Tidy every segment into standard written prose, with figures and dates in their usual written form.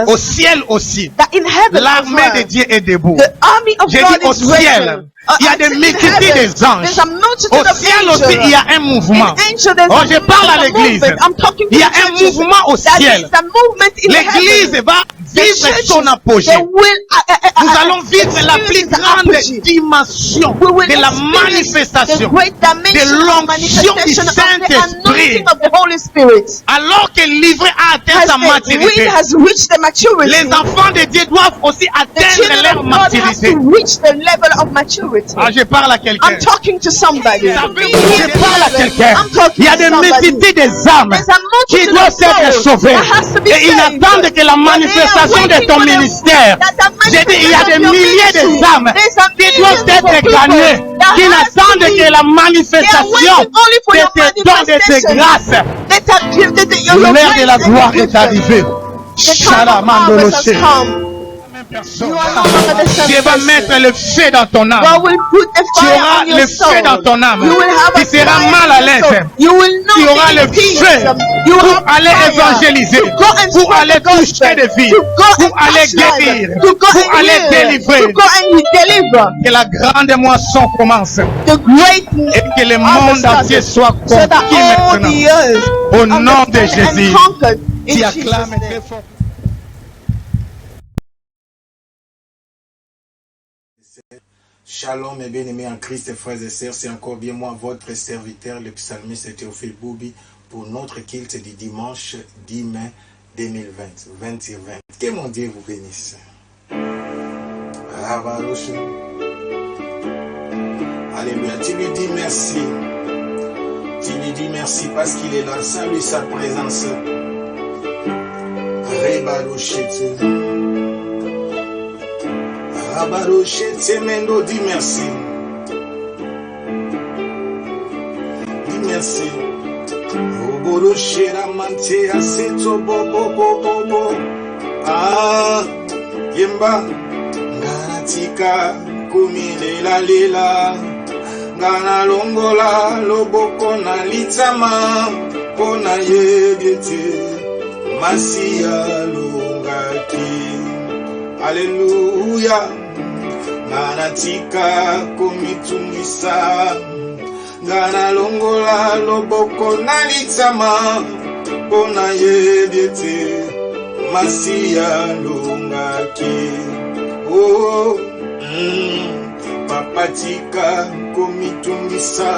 declares au ciel aussi, that in heaven l'armée de Dieu est debout. the army of J'ai God dit au is raging. ciel, il y a des multitudes des anges. There's a multitude Au of ciel angels. aussi, il y a un mouvement. Oh, je parle à l'église. Il y a un mouvement au ciel. L'église va vivre son apogée. Nous allons vivre la plus grande dimension de la manifestation de l'onction du Saint-Esprit. Alors que le livret a atteint sa maturité, les enfants de Dieu doivent aussi atteindre leur maturité. Ah, je parle à quelqu'un. I'm talking to somebody. Je parle à quelqu'un. Il y a des multitudes des âmes qui doivent être sauvées. Et ils attendent que la manifestation de ton ministère. J'ai dit, il y a des milliers de âmes qui doivent être gagnées, qui n'attendent que la manifestation de tes dons, de tes grâces. L'heure de la gloire est arrivée. Shalamandoloshe. Dieu va mettre le feu dans ton âme. Tu auras le feu dans ton âme. Tu seras mal à l'aise. Tu auras le feu pour aller évangéliser, pour aller toucher des vies, pour aller guérir, pour aller délivrer. Que la grande moisson commence et que le monde entier soit conquis maintenant. Au nom de Jésus, tu acclames très fort. Shalom et bien-aimés en Christ, frères et sœurs, c'est encore bien moi, votre serviteur, le psalmiste Théophile Boubi, pour notre culte du dimanche 10 mai 2020, 20h20. Que mon Dieu vous bénisse. Alléluia, tu lui dis merci. Tu lui dis merci parce qu'il est là, salue sa présence. Rabaroche Mendo, dis merci. Dis merci. Oboroche Ramante Aseto Bobo. Ah, Yemba. Ganatika Kumile la lela. Gana longola loboko na litama. Kona yegete. Masia longaki. Alléluia. Nanatika komitungisa. Ngana longola loboko nalitama. Pona yedete. Masia longaki. Oh, papatika komitungisa.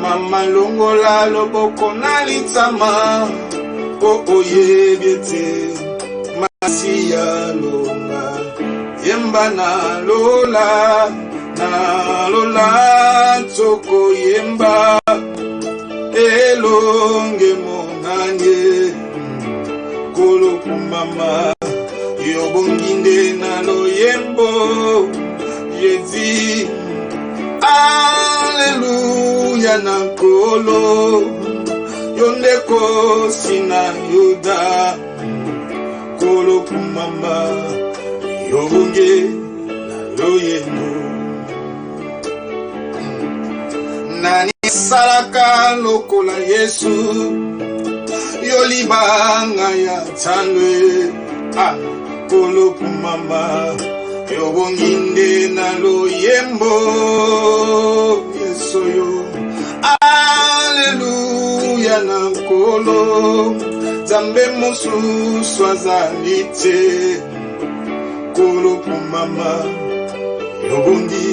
Mama longola loboko nalitama. Oh, yedete. Masia longa. Yemba na lola toko yemba elonge monanye kolo kumama yobonginde na loyembo Jésus. Alléluia na kolo yondeko sina yuda kolo kumama yobonge na loyembo. Nani salaka lokola Yesu yolibanga ya tanwe kolo kumama yobonginde na loyembo Yesu yo. Alléluia na kolo Zambe mosusu azalite kolo kumama yobongi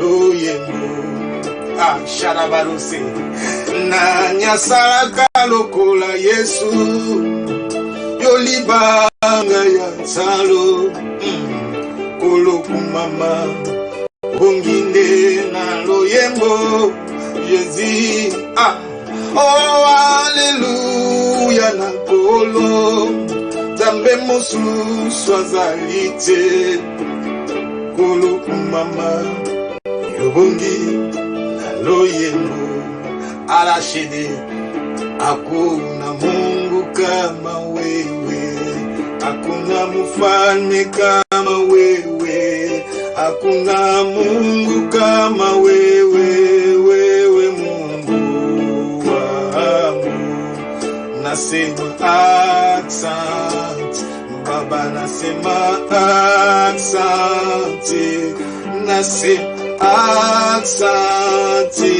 loyembo. Sharabarose na nyasalaka lokola Yesu yolibanga ya talo kolo kumama bonginde na loyembo Jésus. Oh, alléluia na kolo Zambe mosusu azalite kolo kumama yobongi na loyembo. Alashede hakuna Mungu kama wewe, hakuna mfalme kama wewe, hakuna Mungu kama wewe, wewe Mungu wangu. Nasema asante nasema asante, nasema asante,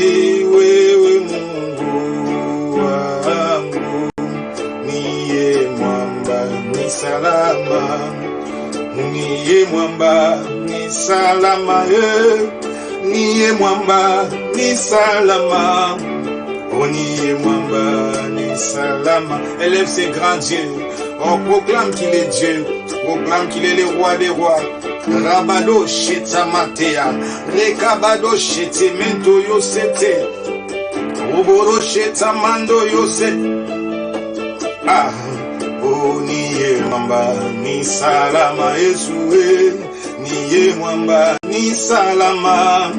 wewe Mungu wangu, niye mwamba ni salama, niye mwamba ni salama, niye mwamba ni salama, oh niye mwamba ni salama. Élève ses grands dieux, on proclame qu'il est Dieu, proclame qu'il est le roi des rois. Rabado sheta matea, rekabado shete mento yosete, oboro sheta mando yose. Ah, oh niye mwamba ni salama, Yesue, niye mwamba ni salama,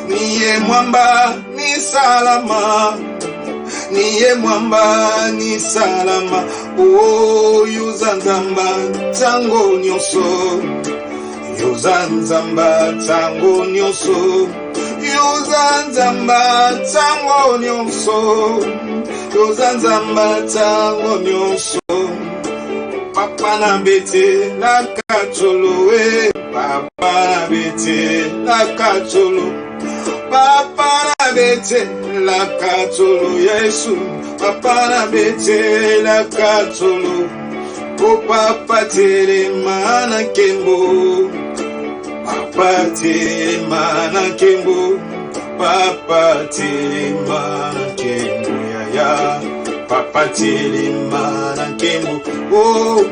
niye mwamba ni salama, niye mwamba ni salama. Oh yuzanzamba tango nyoso, yuzanzamba tango nyoso, yuzanzamba tango nyoso, yuzanzamba tango nyoso. Papa na bete la kacholo, papa na bete la kacholo, papa na bete la kacholo, Yesu, papa na bete la kacholo. Oh papa tere mana kembo, papa tere mana kembo, papa tere mana kembo, ya papa tere mana kembo. Oh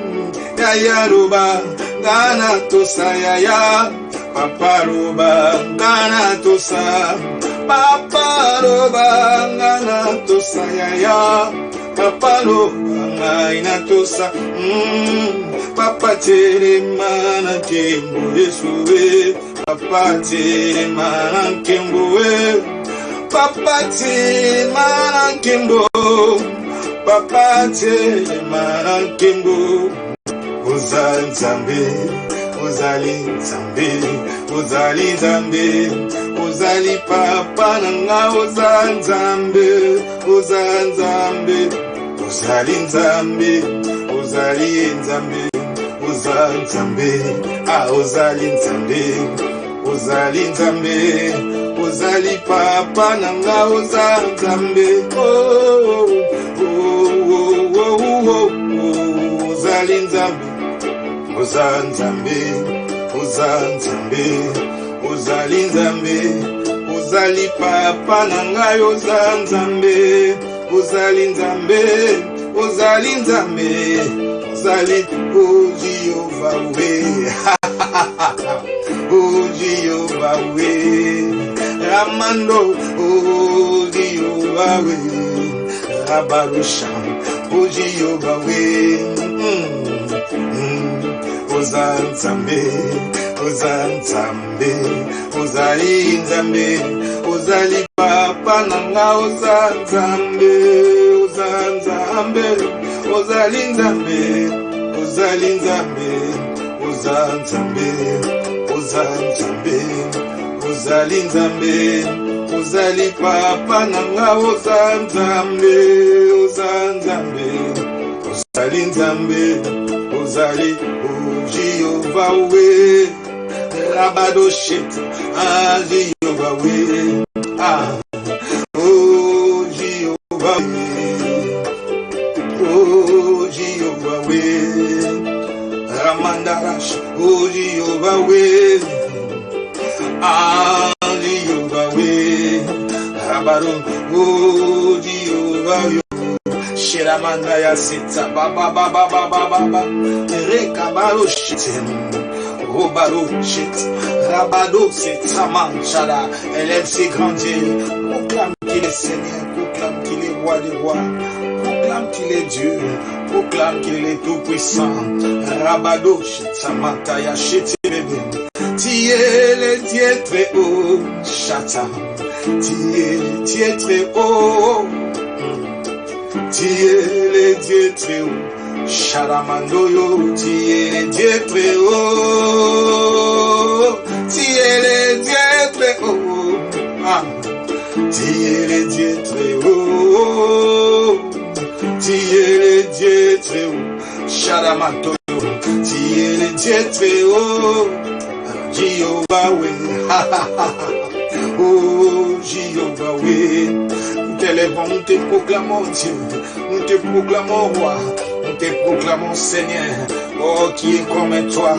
ya roba gana tosa ya papa roba gana tosa, papa roba gana tosa ya papa roba ina tosa. Papa tere mana kembo, Yesu, papa tere mana kembo, papa tere mana kembo, papa tere mana kembo. Uzali Nzambe, uzali Nzambe, uzali Nzambe, uzali papa nanga, uzali Nzambe, uzali Nzambe, uzali Nzambe, uzali Nzambe, uzali Nzambe, ah uzali Nzambe, uzali Nzambe, uzali papa nanga, uzali Nzambe. Oh oh oh oh oh, uzali Nzambe, uzali Nzambe, uzali Nzambe, uzali Nzambe, uzali papa nanga, uzali Nzambe, uzali Nzambe, uzali Nzambe, uzali oh Jehovah we, oh Jehovah we, Ramando oh Jehovah we, Rabarusha oh Jehovah we. Uzali Nzambe, uzali Nzambe, uzali Nzambe, uzali papa nanga, uzali Nzambe, uzali Nzambe, uzali Nzambe, uzali Nzambe, uzali Nzambe, uzali Nzambe, uzali Nzambe, uzali papa nanga, uzali Nzambe, uzali Nzambe, uzali Nzambe, uzali Jehovah we, Rabado shit, ah Jehovah we, ah oh Jehovah we, oh Jehovah we, Ramandarash, oh Jehovah we, ah Jehovah we, Rabado, oh Jehovah we. Shiramanda ya sita baba baba baba baba rekabaro shitem robaro shit rabado sita manchada. Élève ses grands dieux, proclame qu'il est Seigneur, proclame qu'il est roi des rois, proclame qu'il est Dieu, proclame qu'il est tout puissant. Rabado shita mantaya shit bébé, tu es le Dieu très haut, chata, tu es le Dieu très haut. Tu es le Dieu très haut, Sharamandoyo, tu es le Dieu très haut, tu es le Dieu très haut, ah, tu es le Dieu très haut, tu es le Dieu très haut, Sharamandoyo, Dieu très haut, Jéhovah, oui. Oh, Jéhovah, oui. Nous t'élèvons, nous te proclamons Dieu, nous te proclamons roi, nous te proclamons Seigneur. Oh, qui est comme toi,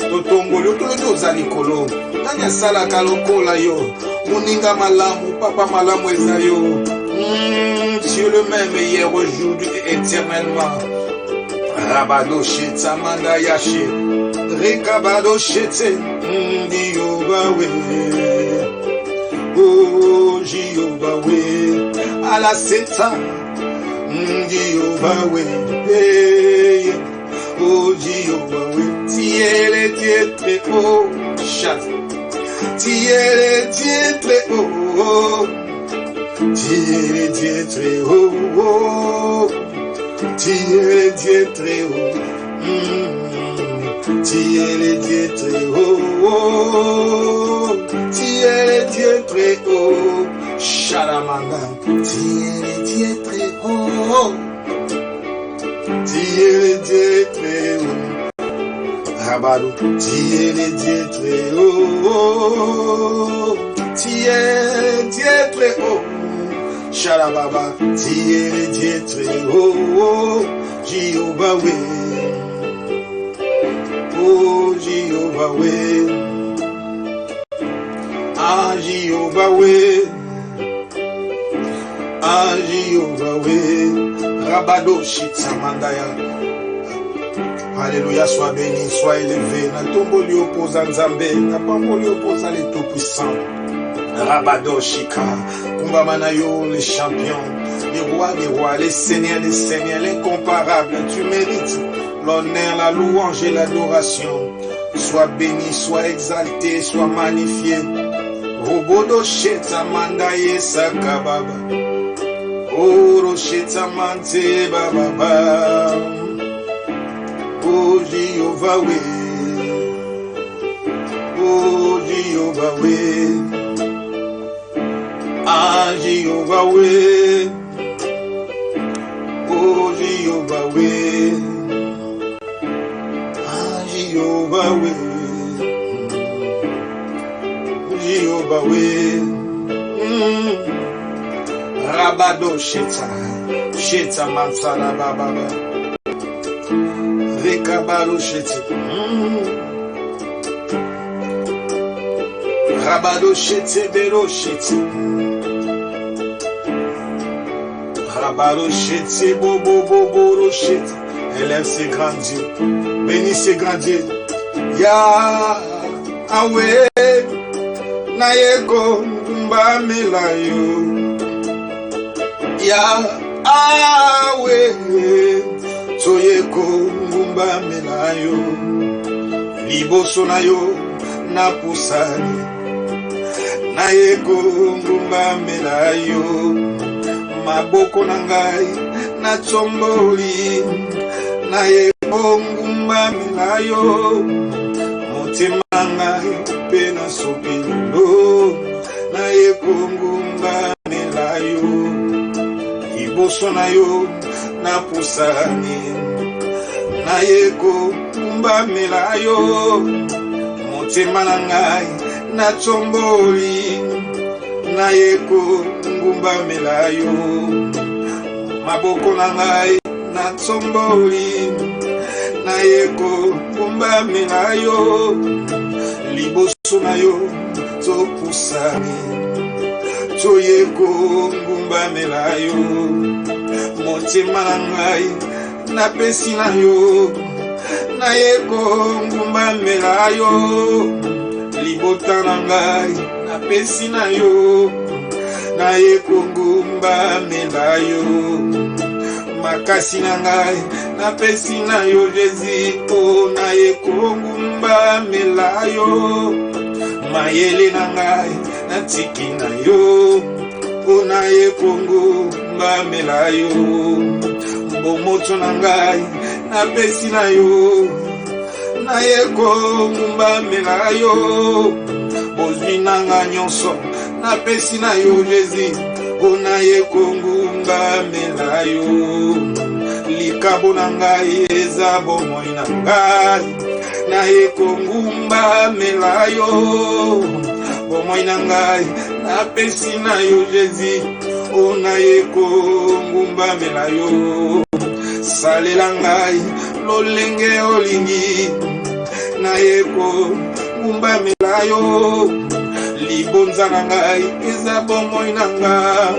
Totongolo, tout le dos à l'écolo, Nanya Sala Kalokola yo, Moninga Malamu, Papa Malamu Ezayo, Dieu le même hier, aujourd'hui et éternellement. Rabado Shetsa Manda Yashi, Rekabado Shetse, Jéhovah, oui. Oh, Jéhovah, oui. À la Seta, Jéhovah, oui. Oh, Jéhovah, oui. Tu es le Dieu très haut. Chasse. Tu es le Dieu très haut. Tu es le Dieu très haut. Tu es le Dieu très haut. Tu es le Dieu très haut. Tu es le Dieu très haut. Shalamanda. Tu es le Dieu très haut. Tu es le Dieu très haut. Rabadou. Tu es le Dieu très haut. Tu es le Dieu très haut. Shalababa. Tu es le Dieu très haut. Jéhovah, oui. Oh, Jéhovah, oui. Ah, Jéhovah, oui. Ah, Jéhovah, oui. Rabado Shitsamandaya. Alléluia, sois béni, sois élevé. Na tombo li oppose à Nzambe, na pambo li oppose à l'Étôt-Puissant. Rabado Shika, Kumbamanayo, les champions, les rois, les seigneurs, l'incomparable. Tu mérites l'honneur, la louange et l'adoration. Sois béni, sois exalté, sois magnifié. Robodo Sheta Mandaye Sakababa. Oh, Rosheta Mante Baba. Oh, Jéhovah, oui. Oh, Jéhovah, oui. Ah, Jéhovah, oui. Oh, Jéhovah, oui. Ah, Jéhovah, oui. Jéhovah, oui. Rabado Sheta. Sheta Mansala Baba. Rekabalo Sheta. Rabado Sheta Bero Sheta. Rabado Sheta Bobo Bobo Rosheta. Élève ses grands dieux. Bénis ses grands dieux. Yahweh. Nayeko Mbamilayo. Yahweh, Soyeko Mbamilayo. Liboso nayo na pusani. Nayeko Mbamilayo. Maboko nangai na chomboli. Nayeko Mbamilayo. Motima ngai pena sopilo. Nayeko Mbamilayo. Liboso nayo na pusani. Nayeko Mbamilayo. Motima nangai na chomboli. Nayeko Mbamilayo. Maboko nangai na chomboli. Nayeko Mbamilayo. Liboso nayo to pusani. Toyeko Mbamilayo. Motima nangai na pesi nayo. Nayeko Mbamilayo. Libota nangai na pesi nayo. Nayeko Mbamilayo. Makasi nangai na pesi nayo Jésus. Oh, nayeko Mbamilayo. Mayele nangai na tiki nayo. Oh, nayeko Mbamilayo. Bomoto nangai na pesi nayo. Nayeko Mbamilayo. Bozwi nanga nyonso na pesi nayo Jésus. Oh, nayeko Mbamilayo. Likabo nangai eza bomoi nangai. na ekongumba melayo bomoi na ngai na pesi na yo Jésus o na ekongumba melayo salela ngai lolenge olingi na ekongumba melayo libonza na ngai eza bomoi na ngai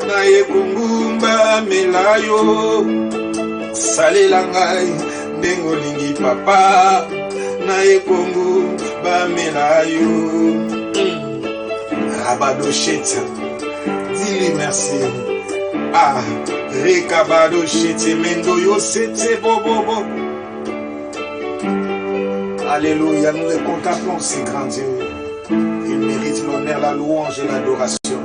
na ekongumba melayo salela ngai ndenge olingi papa na ekongumba melayo Rabadosheta dis-lui merci ah Rekabadoshete mendo yo sete bobobo alléluia nous les contemplons ces grands dieux il mérite l'honneur la louange et l'adoration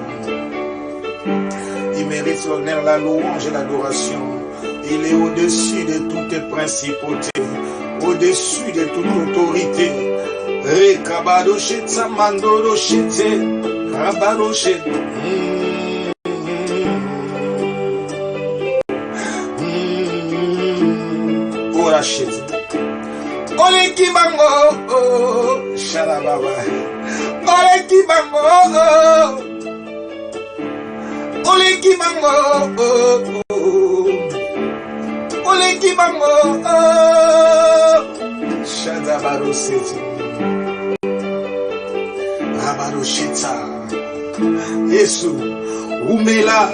il mérite l'honneur la louange et l'adoration il est au-dessus de toute principauté au-dessus de toute autorité Rekabadosheta mandodoshete Rabadoshete Orashete Ole kibango Shalababa Ole kibango Ole kibango Ole kibango Shadabarosete Rabadosheta Yesu umela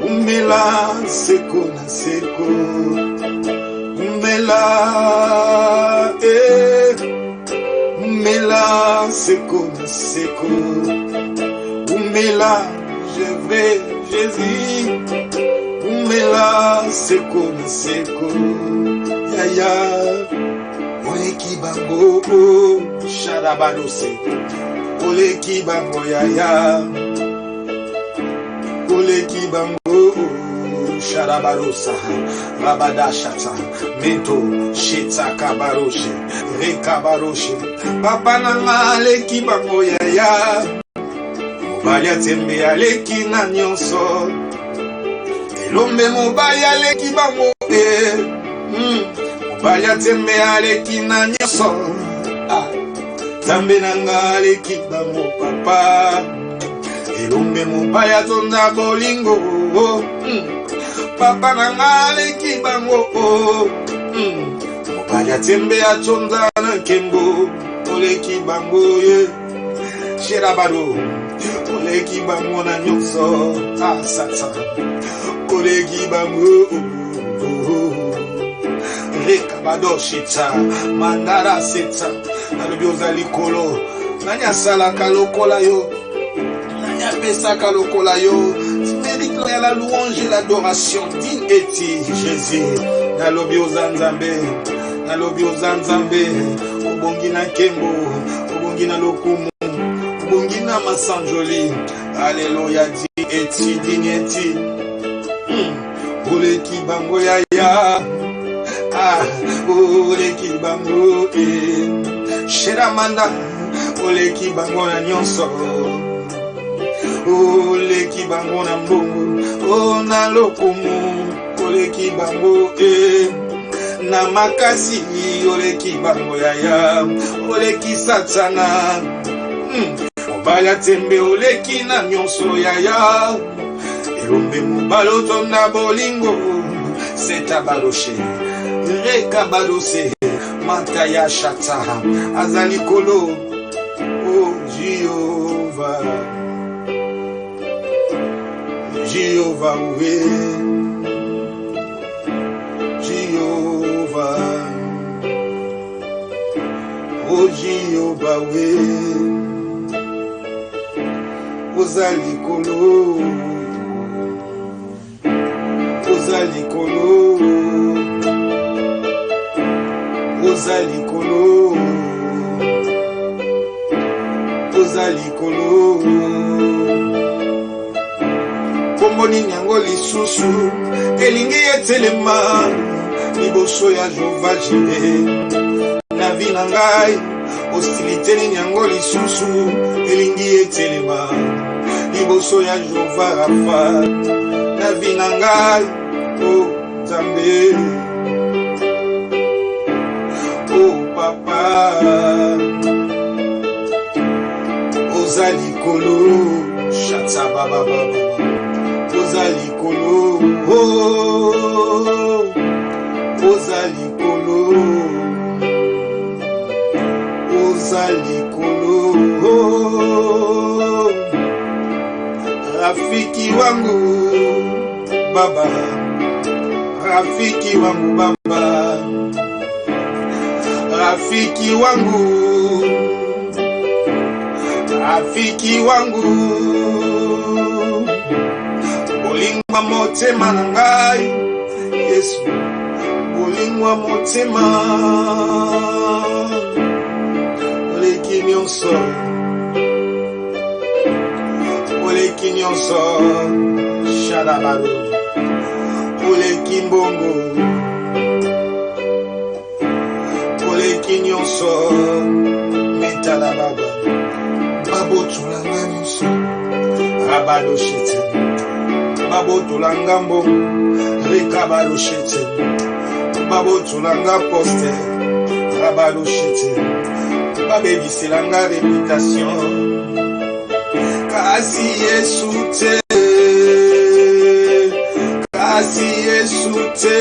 umela seko na seko umela umela seko na seko umela je vrai Jésus umela seko na seko yaya ole kibango shadabadose ole kibango yaya ole kibango shadabarosa rabadashata mento sheta kabaroshe rekabaroshe papa nanga le kibango yaya mobali atembe aleki na nyonso elombe mobali aleki bango mobali atembe aleki na nyonso Zambe nanga leki bango papa elombe mobali atonda bolingo papa nanga leki bango mobali atembe atonda na nkembo oleki bango ye sherabado oleki bango na nyonso sata oleki bango Rekabadoshita mandara seta alobi ozali kolo nani asalaka lokola yo nani apesaka lokola yo tu mérites la louange et l'adoration digne est-il Jésus nalobi ozanzambe nalobi ozanzambe obongi na nkembo obongi na lokumu obongi na masanjoli alléluia digne est-il digne est-il oleki bango yaya ole kibango Sheramanda ole kibango na nyonso ole kibango na mbongo na lokumu ole kibango na makasi ole kibango yaya ole kisatana mobali atembe ole kina nyonso yaya elombe mobali otonda bolingo setabaroshe Rekabadose Mataya Shata Azalikolo Oh Jehovah Jehovah we Jehovah Oh Jehovah we Ozalikolo Ozalikolo Ozalikolo Ozalikolo Komboni nyango lisusu elingi etelema liboso ya Jehova Jireh na vie na ngai hostilité ni nyango lisusu elingi etelema liboso ya Jehova Rafa na vie na ngai o Nzambe papa ozali kolo shatsa baba baba ozali kolo ozali kolo ozali kolo rafiki wangu baba rafiki wangu baba rafiki wangu rafiki wangu bolingwa motema na ngai Yesu bolingwa motema oleki nyonso shadabaro oleki mbongo oleki nyonso metala baba babotulanga nyonso rabadoshete babotulanga mbongo rekabadoshete babotulanga poste rabadoshete babebiselanga réputation kasi Yesu te kasi Yesu te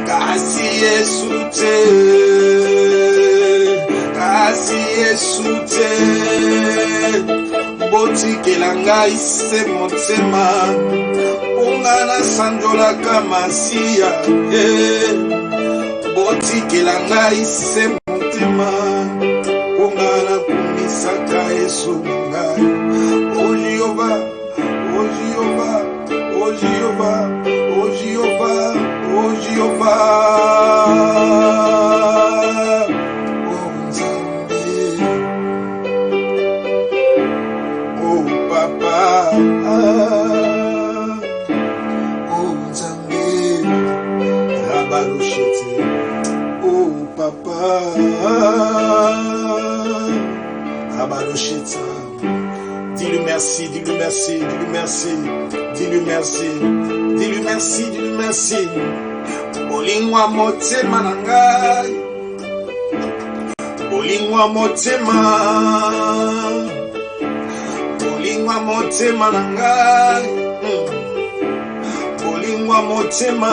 kasi Yesu te kasi Yesu te botikelanga ise motema ongana sanjolaka masiya botikelanga ise motema ongana kumisaka Yesu ngai oh Jehovah oh Jehovah oh Jehovah oh Jehovah oh Jehovah oh Nzambe oh papa oh Nzambe rabarushete oh papa rabarushete. Dis-lui merci, dis-lui merci, dis-lui merci, dis-lui merci, dis-lui merci, dis-lui merci. Bolingwa motema na ngai, bolingwa motema, bolingwa motema na ngai, bolingwa motema,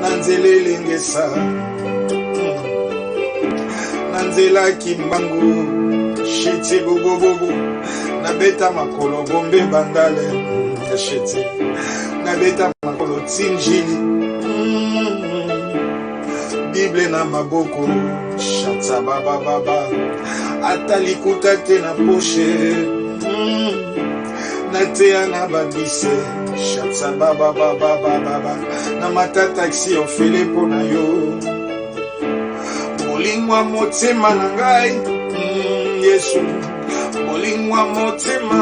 nanzele lengesa, nanzela kimbangu. Shete bobo bobo na beta makolo bombe bandale shete na beta makolo tinjili Bible na maboko shata baba baba atalikuta te na poche na tea na babise shata baba baba baba na mata taxi ofele pona yo bolingwa motema na ngai Yesu molingwa motema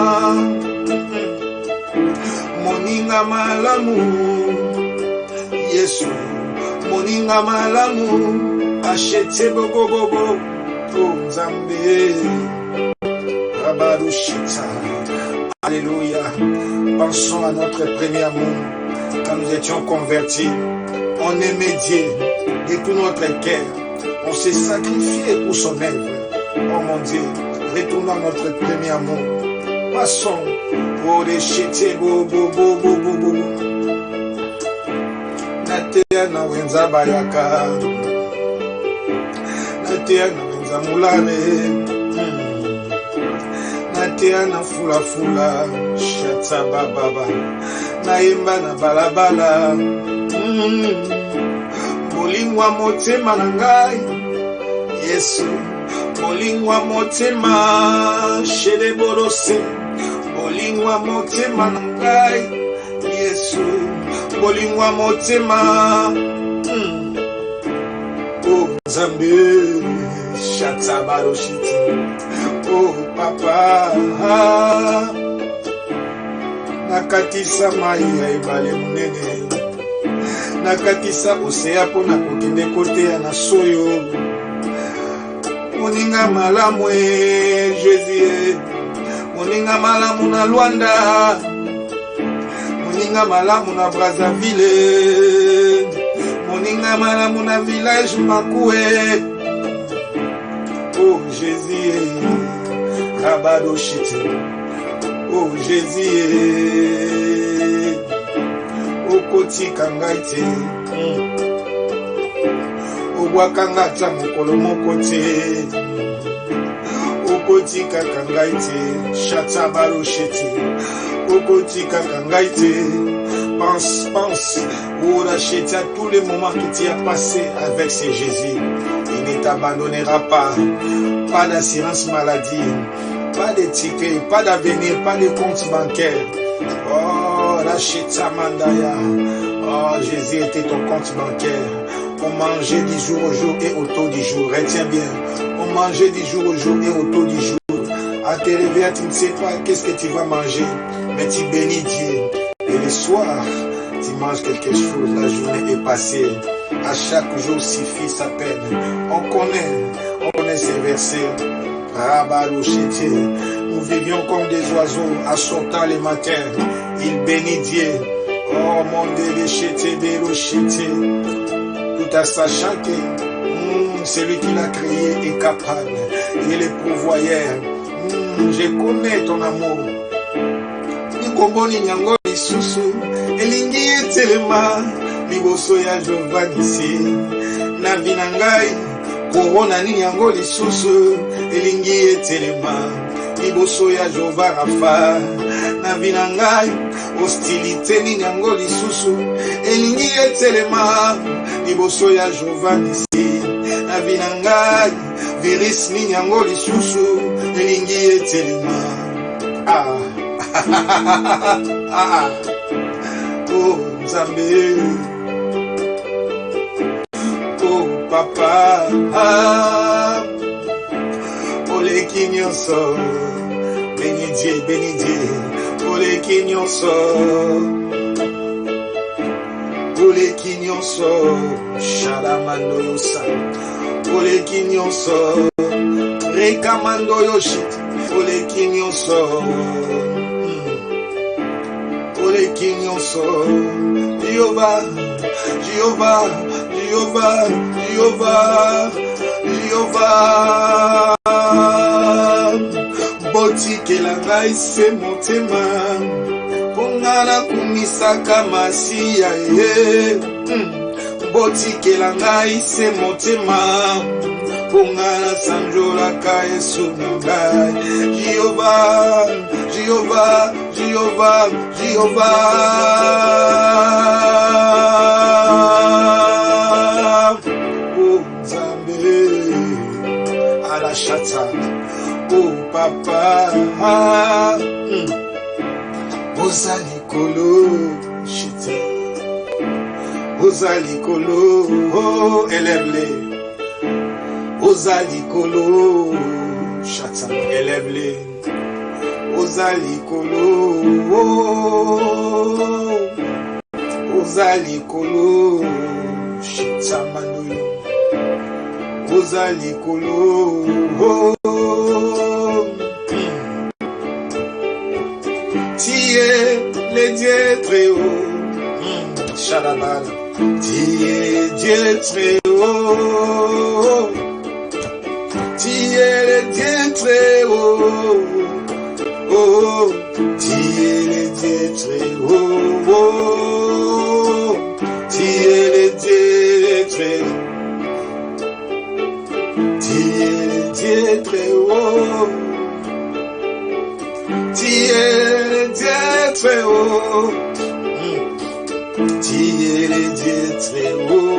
moninga malamu Yesu moninga malamu achete bobo bobo Nzambe rabarushita. Alléluia. Pensons à notre premier amour quand nous étions convertis. On aimait Dieu de tout notre cœur. On s'est sacrifié pour son œuvre. Oh mon Dieu, retournons à notre premier amour. Passons pour les chete bobo bobo bobo. Natea na wenza bayaka. Natea na wenza mulane. Natea na fula fula. Shata baba. Naimba na balabala. Bolingwa motema na ngai. Yesu. Bolingwa motema shele borose bolingwa motema na ngai Yesu bolingwa motema oh Nzambe shata baroshiti oh papa nakatisa mai ya ebale munene nakatisa osea pona kokende kote na soyo moninga malamu Jésus moninga malamu na Luanda moninga malamu na Brazzaville Moninga malamu na village Makoué. Oh Jésus, Rabado Chiti. Oh Jésus, Okoti Kangaite. Obwakangata mokolo mokote. Okoti Kangaite. Chata Barochiti. Okoti Kangaite. Pense, pour racheter à tous les moments que tu as passé avec ce Jésus. Il ne t'abandonnera pas. Pas d'assurance maladie, pas de ticket, pas d'avenir, pas de compte bancaire. Oh, racheta mandaya. Oh, Jésus était ton compte bancaire. On mangeait du jour au jour et au taux du jour. Retiens bien. On mangeait du jour au jour et au taux du jour. À te réveiller, tu ne sais pas qu'est-ce que tu vas manger, mais tu bénis Dieu. Et le soir, tu manges quelque chose, la journée est passée. À chaque jour suffit sa peine. On connaît ces versets. Rabarouchiti. Nous vivions comme des oiseaux, assortant les matins. Il bénit Dieu. Oh mon Dieu, chiti, bérouchiti. Tout en sachant que celui qui l'a créé est capable. Il est pourvoyeur. Je connais ton amour. Nikomboni nyango lisusu elingi etelema liboso ya Jovanisi na vinangai korona ni nyango lisusu elingi etelema liboso ya Jova Rafa na vinangai hostilité ni nyango lisusu elingi etelema liboso ya Jovanisi na vinangai virus ni nyango lisusu elingi etelema. Oh Nzambe, oh Papa, oleki nyonso, béni Dieu, oleki nyonso, shalamando yosa, oleki nyonso, rekamando yoshit, oleki nyonso. Jehovah, Botike la ngai se motema Pongana kumisaka masia Botike la ngai se motema Pongana sanjola ka Yesu ngai Jehovah Oh Nzambe Alashata Oh Papa Ozalikolo Chiti Ozalikolo Oh élève-les Ozalikolo Chata élève-les Ozalikolo Ozalikolo Chitamandoyo Ozalikolo Tiye le Dieu très haut Shalabala Tiye Dieu très haut Tiye le Dieu très haut Oh, Dieu le Dieu très haut, Dieu le Dieu très haut, Dieu le Dieu très haut, Dieu le Dieu très haut, Dieu le Dieu très haut.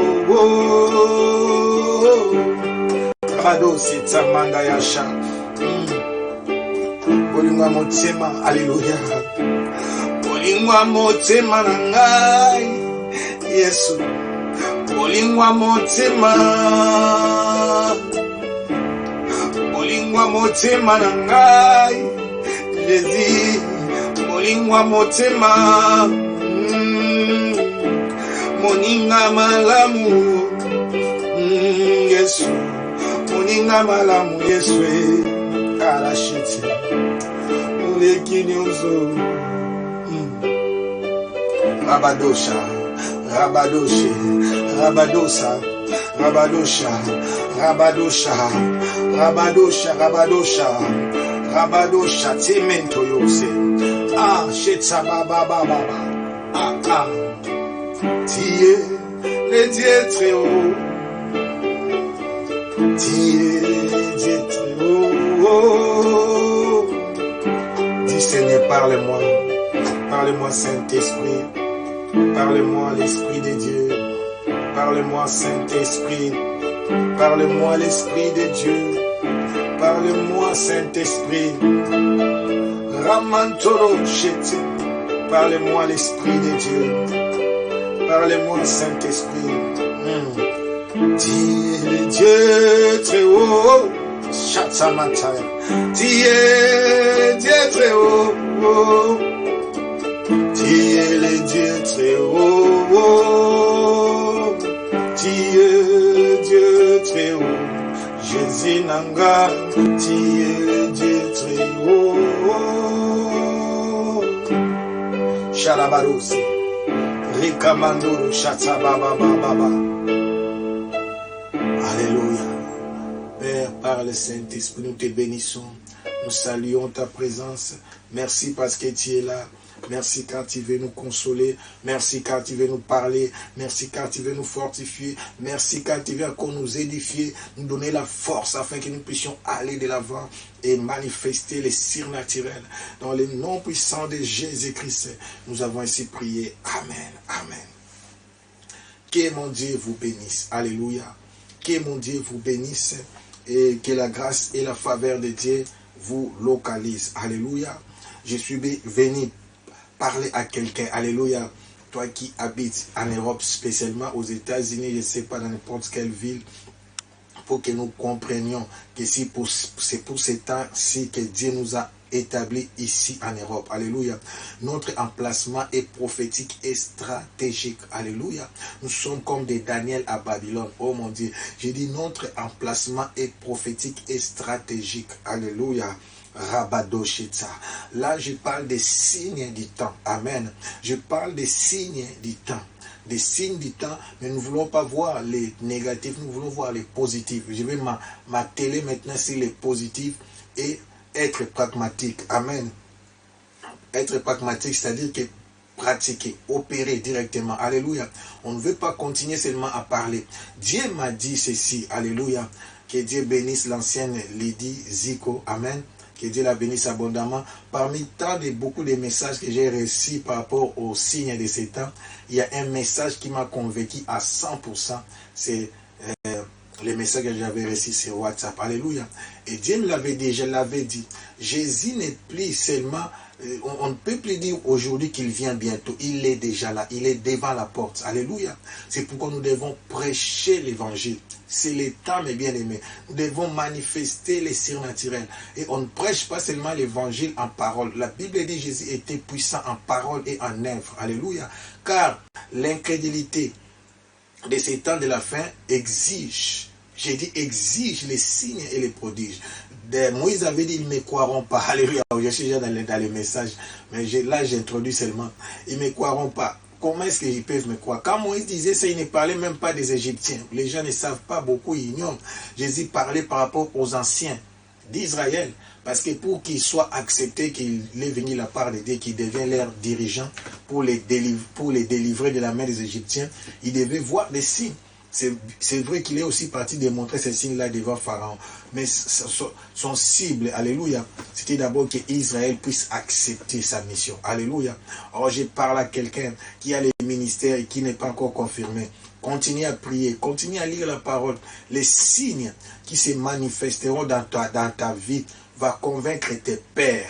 Kado sitamanda yasha. Bolingwa motema, alléluia. Bolingwa motema na ngai, Yesu. Bolingwa motema. Bolingwa motema na ngai, Jésus. Bolingwa motema. Moninga malamu, Yesu. Moninga malamu, Yesu. Karashiti. Oleki nyonso Rabadosha Rabadoshe, Rabadosa, Rabadosha, Rabadosha, Rabadosha, Rabadosha, Rabadosha, Timento Yose. Ah, Shetsa Baba Baba. Ah. Tiye, le Dieu très haut. Tiye, Dieu très haut. Dis Seigneur, parle-moi. Parle-moi Saint-Esprit. Parle-moi l'Esprit de Dieu. Parle-moi Saint-Esprit. Parle-moi l'Esprit de Dieu. Parle-moi Saint-Esprit. Ramantoro Chete. Parle-moi l'Esprit de Dieu. Parle-moi Saint-Esprit. Dis Dieu très haut. Chatsamataya. Dis Dieu très haut. Dis le Dieu très haut. Dis Dieu très haut. Jésus Nanga. Dis Dieu très haut. Shalabarosi. Rikamandoro Shatsababa. Alléluia. Père, par le Saint-Esprit, nous te bénissons. Nous saluons ta présence. Merci parce que tu es là. Merci car tu veux nous consoler. Merci car tu veux nous parler. Merci car tu veux nous fortifier. Merci car tu veux encore nous édifier, nous donner la force afin que nous puissions aller de l'avant et manifester les surnaturels. Dans le nom puissant de Jésus-Christ, nous avons ainsi prié. Amen. Amen. Que mon Dieu vous bénisse. Alléluia. Que mon Dieu vous bénisse et que la grâce et la faveur de Dieu vous localisent. Alléluia. Je suis venu parler à quelqu'un. Alléluia. Toi qui habites en Europe, spécialement aux États-Unis, je ne sais pas, dans n'importe quelle ville, pour que nous comprenions que c'est pour ce temps-ci que Dieu nous a établi ici en Europe. Alléluia. Notre emplacement est prophétique et stratégique. Alléluia. Nous sommes comme des Daniel à Babylone. Oh mon Dieu. J'ai dit notre emplacement est prophétique et stratégique. Alléluia. Rabadoshitsa. Là, je parle des signes du temps. Amen. Je parle des signes du temps. Des signes du temps, mais nous ne voulons pas voir les négatifs, nous voulons voir les positifs. Je vais m'atteler maintenant sur les positifs et être pragmatique. Amen. Être pragmatique, c'est-à-dire que pratiquer, opérer directement. Alléluia. On ne veut pas continuer seulement à parler. Dieu m'a dit ceci. Alléluia. Que Dieu bénisse l'ancienne Lydie Zico. Amen. Que Dieu la bénisse abondamment. Parmi tant de beaucoup de messages que j'ai reçus par rapport aux signes de ces temps, il y a un message qui m'a convaincu à 100%. C'est les messages que j'avais reçus sur WhatsApp. Alléluia. Et Dieu me l'avait dit, je l'avais dit. Jésus n'est plus seulement, on ne peut plus dire aujourd'hui qu'il vient bientôt. Il est déjà là, il est devant la porte. Alléluia. C'est pourquoi nous devons prêcher l'évangile. C'est le temps, mes bien-aimés. Nous devons manifester les surnaturels. Et on ne prêche pas seulement l'évangile en parole. La Bible dit que Jésus était puissant en parole et en œuvre. Alléluia. Car l'incrédulité de ces temps de la fin exige, j'ai dit exige les signes et les prodiges. Moïse avait dit, ils ne me croiront pas. Alléluia. Je suis déjà dans les messages, mais là j'introduis seulement. Ils ne me croiront pas. Comment est-ce qu'ils peuvent me croire? Quand Moïse disait ça, il ne parlait même pas des Égyptiens. Les gens ne savent pas, beaucoup ils ignorent. Jésus parlait par rapport aux anciens d'Israël. Parce que pour qu'ils soient acceptés, qu'il est venu de la part de Dieu, qu'il devienne leur dirigeant pour les délivrer de la main des Égyptiens, ils devaient voir des signes. C'est vrai qu'il est aussi parti démontrer ces signes-là devant Pharaon. Mais son cible, alléluia, c'était d'abord qu'Israël puisse accepter sa mission. Alléluia. Or, je parle à quelqu'un qui a les ministères et qui n'est pas encore confirmé. Continue à prier, continue à lire la parole. Les signes qui se manifesteront dans ta vie vont convaincre tes pères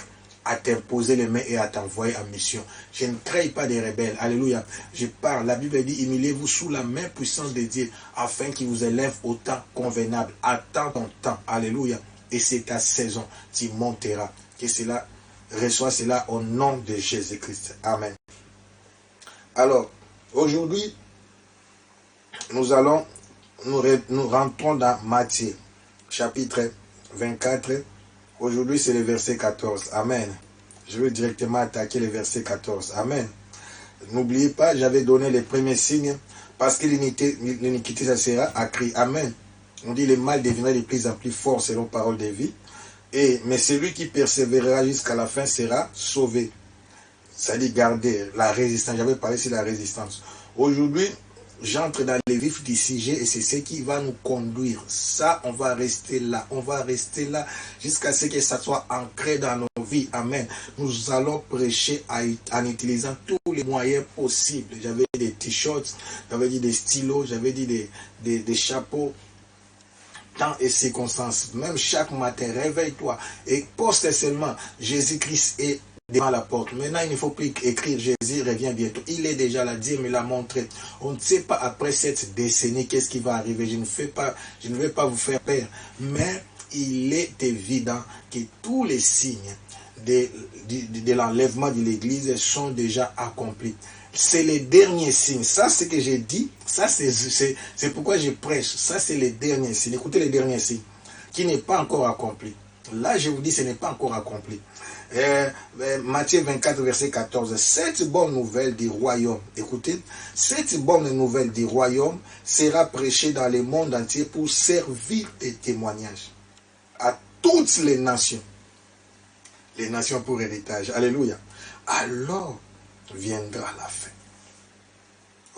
à t'imposer les mains et à t'envoyer en mission. Je ne crains pas des rebelles. Alléluia. Je parle. La Bible dit, humiliez-vous sous la main puissante de Dieu afin qu'il vous élève au temps convenable. Attends ton temps. Alléluia. Et c'est ta saison. Tu monteras. Que cela, reçois cela au nom de Jésus-Christ. Amen. Alors, aujourd'hui, nous rentrons dans Matthieu, chapitre 24. Aujourd'hui, c'est le verset 14. Amen. Je veux directement attaquer le verset 14. Amen. N'oubliez pas, j'avais donné les premiers signes, parce que l'iniquité s'assera à crier. Amen. On dit le mal deviendra de plus en plus fort selon parole de vie. Mais celui qui persévérera jusqu'à la fin sera sauvé. Ça dit garder la résistance. J'avais parlé sur la résistance. Aujourd'hui, j'entre dans les vifs du sujet et c'est ce qui va nous conduire. Ça, on va rester là. On va rester là jusqu'à ce que ça soit ancré dans nos vies. Amen. Nous allons prêcher en utilisant tous les moyens possibles. J'avais dit des t-shirts, j'avais dit des stylos, j'avais dit des chapeaux. Temps et circonstances. Même chaque matin, réveille-toi et poste seulement Jésus-Christ est devant la porte. Maintenant, il ne faut plus écrire Jésus revient bientôt. Il est déjà là, Dieu me l'a montré. On ne sait pas après cette décennie qu'est-ce qui va arriver. Je ne vais pas vous faire peur. Mais il est évident que tous les signes de l'enlèvement de l'Église sont déjà accomplis. C'est les derniers signes. Ça, c'est ce que j'ai dit. Ça, c'est pourquoi je prêche. Ça, c'est les derniers signes. Écoutez les derniers signes qui n'est pas encore accompli. Là, je vous dis, ce n'est pas encore accompli. Matthieu 24, verset 14. Cette bonne nouvelle du royaume, écoutez, cette bonne nouvelle du royaume sera prêchée dans le monde entier pour servir de témoignage à toutes les nations. Les nations pour héritage. Alléluia. Alors viendra la fin.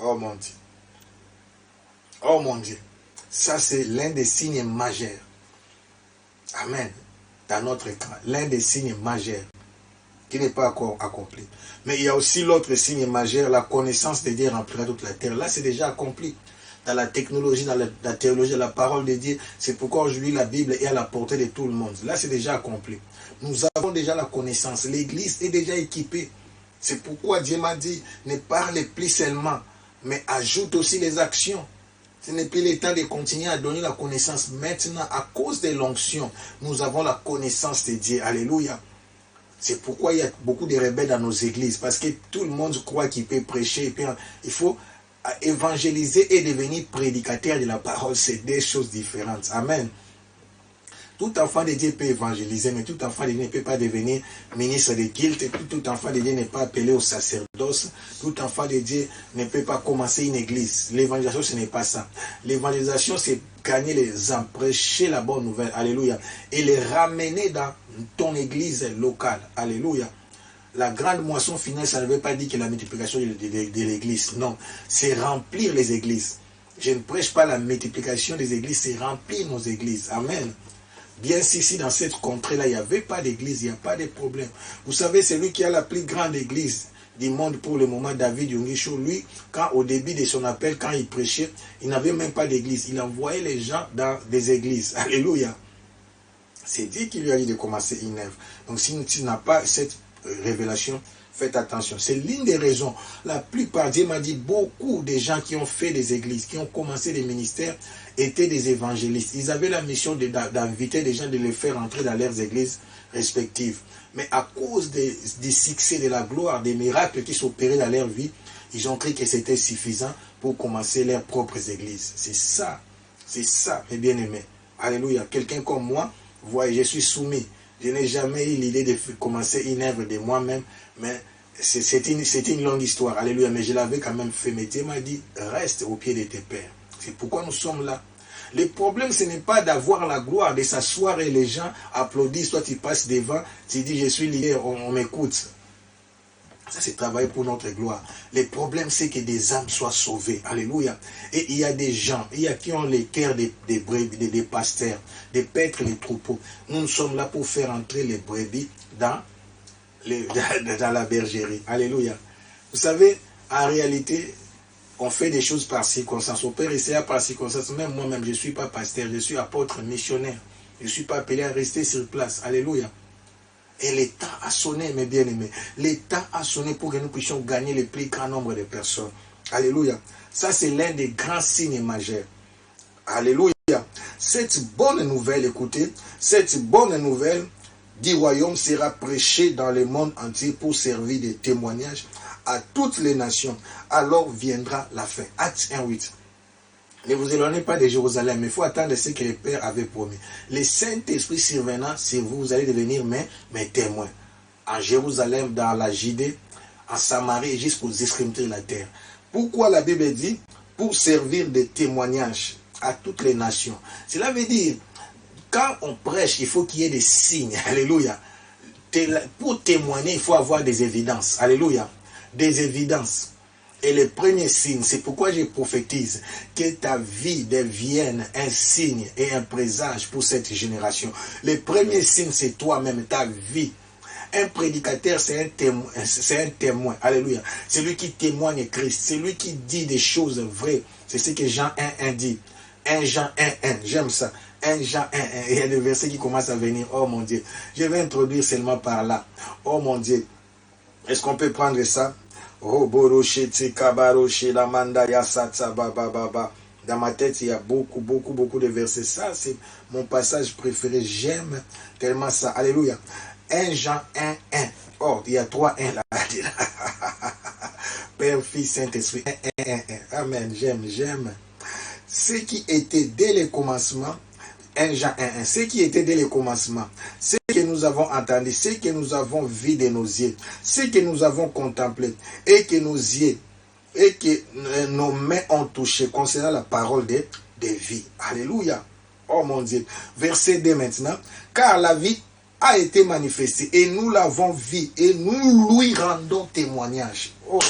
Oh mon Dieu. Oh mon Dieu. Ça, c'est l'un des signes majeurs. Amen. Dans notre cas, l'un des signes majeurs qui n'est pas encore accompli. Mais il y a aussi l'autre signe majeur, la connaissance de Dieu remplira toute la terre. Là, c'est déjà accompli. Dans la technologie, dans la théologie, la parole de Dieu. C'est pourquoi aujourd'hui la Bible est à la portée de tout le monde. Là, c'est déjà accompli. Nous avons déjà la connaissance. L'Église est déjà équipée. C'est pourquoi Dieu m'a dit, ne parle plus seulement, mais ajoute aussi les actions. Ce n'est plus le temps de continuer à donner la connaissance. Maintenant, à cause de l'onction, nous avons la connaissance de Dieu. Alléluia. C'est pourquoi il y a beaucoup de rebelles dans nos églises. Parce que tout le monde croit qu'il peut prêcher. Et puis, il faut évangéliser et devenir prédicateur de la parole. C'est deux choses différentes. Amen. Tout enfant de Dieu peut évangéliser, mais tout enfant de Dieu ne peut pas devenir ministre de culte. Tout enfant de Dieu n'est pas appelé au sacerdoce. Tout enfant de Dieu ne peut pas commencer une église. L'évangélisation, ce n'est pas ça. L'évangélisation, c'est gagner les âmes, prêcher la bonne nouvelle. Alléluia. Et les ramener dans ton église locale. Alléluia. La grande moisson finale, ça ne veut pas dire que la multiplication de l'église. Non, c'est remplir les églises. Je ne prêche pas la multiplication des églises, c'est remplir nos églises. Amen. Bien si dans cette contrée-là, il n'y avait pas d'église, il n'y a pas de problème. Vous savez, c'est lui qui a la plus grande église du monde pour le moment, David Yongisho. Lui, au début de son appel, quand il prêchait, il n'avait même pas d'église. Il envoyait les gens dans des églises. Alléluia. C'est Dieu qui lui a dit de commencer une œuvre. Donc si tu n'as pas cette révélation, faites attention. C'est l'une des raisons. La plupart, Dieu m'a dit, beaucoup de gens qui ont fait des églises, qui ont commencé des ministères, étaient des évangélistes. Ils avaient la mission d'inviter des gens, de les faire entrer dans leurs églises respectives. Mais à cause du succès, de la gloire, des miracles qui s'opéraient dans leur vie, ils ont cru que c'était suffisant pour commencer leurs propres églises. C'est ça, mes bien-aimés. Alléluia. Quelqu'un comme moi, vous voyez, je suis soumis. Je n'ai jamais eu l'idée de commencer une œuvre de moi-même, mais c'est une longue histoire. Alléluia. Mais je l'avais quand même fait. Mais Dieu m'a dit, reste au pied de tes pères. C'est pourquoi nous sommes là. Le problème, ce n'est pas d'avoir la gloire, de s'asseoir et les gens applaudissent. Toi, tu passes devant, tu dis, je suis leader, on m'écoute. Ça, c'est travailler pour notre gloire. Le problème, c'est que des âmes soient sauvées. Alléluia. Et il y a des gens, qui ont les cœurs des brebis, des pasteurs, des paîtres, les troupeaux. Nous sommes là pour faire entrer les brebis dans la bergerie. Alléluia. Vous savez, en réalité, on fait des choses par circonstance. On peut rester par circonstance. Même moi-même, je ne suis pas pasteur, je suis apôtre, missionnaire. Je ne suis pas appelé à rester sur place. Alléluia. Et le temps a sonné, mes bien-aimés. Le temps a sonné pour que nous puissions gagner le plus grand nombre de personnes. Alléluia. Ça, c'est l'un des grands signes majeurs. Alléluia. Cette bonne nouvelle, écoutez, cette bonne nouvelle du royaume sera prêchée dans le monde entier pour servir de témoignage à toutes les nations. Alors viendra la fin. Acte 1:8. Ne vous éloignez pas de Jérusalem, mais il faut attendre ce que le Père avait promis. Le Saint-Esprit survenant sur vous, vous allez devenir mes témoins. En Jérusalem, dans la Judée, en Samarie et jusqu'aux extrémités de la terre. Pourquoi la Bible dit? Pour servir de témoignage à toutes les nations. Cela veut dire, quand on prêche, il faut qu'il y ait des signes. Alléluia. Pour témoigner, il faut avoir des évidences. Alléluia. Des évidences. Et le premier signe, c'est pourquoi je prophétise que ta vie devienne un signe et un présage pour cette génération. Le premier signe, c'est toi-même, ta vie. Un prédicateur, c'est un témoin. Alléluia. C'est lui qui témoigne Christ. C'est lui qui dit des choses vraies. C'est ce que Jean 1.1 dit. 1 Jean 1.1. J'aime ça. 1 Jean 1.1. Et il y a des versets qui commencent à venir. Oh mon Dieu. Je vais introduire seulement par là. Oh mon Dieu. Est-ce qu'on peut prendre ça? Oh Boroshe Tikabaroshe Lamanda Yasatsa Baba Baba. Dans ma tête, il y a beaucoup de versets. Ça, c'est mon passage préféré. J'aime tellement ça. Alléluia. 1 Jean 1.1. Oh, il y a 3 1 là. Père, Fils, Saint-Esprit. 1. Amen. J'aime. Ce qui était dès le commencement, 1 Jean 1.1. Ce qui était dès le commencement, ce que nous avons entendu, ce que nous avons vu de nos yeux, ce que nous avons contemplé, et que nos yeux, et que nos mains ont touché concernant la parole de vie. Alléluia. Oh mon Dieu. Verset 2 maintenant. Car la vie a été manifesté et nous l'avons vu et nous lui rendons témoignage. Oh,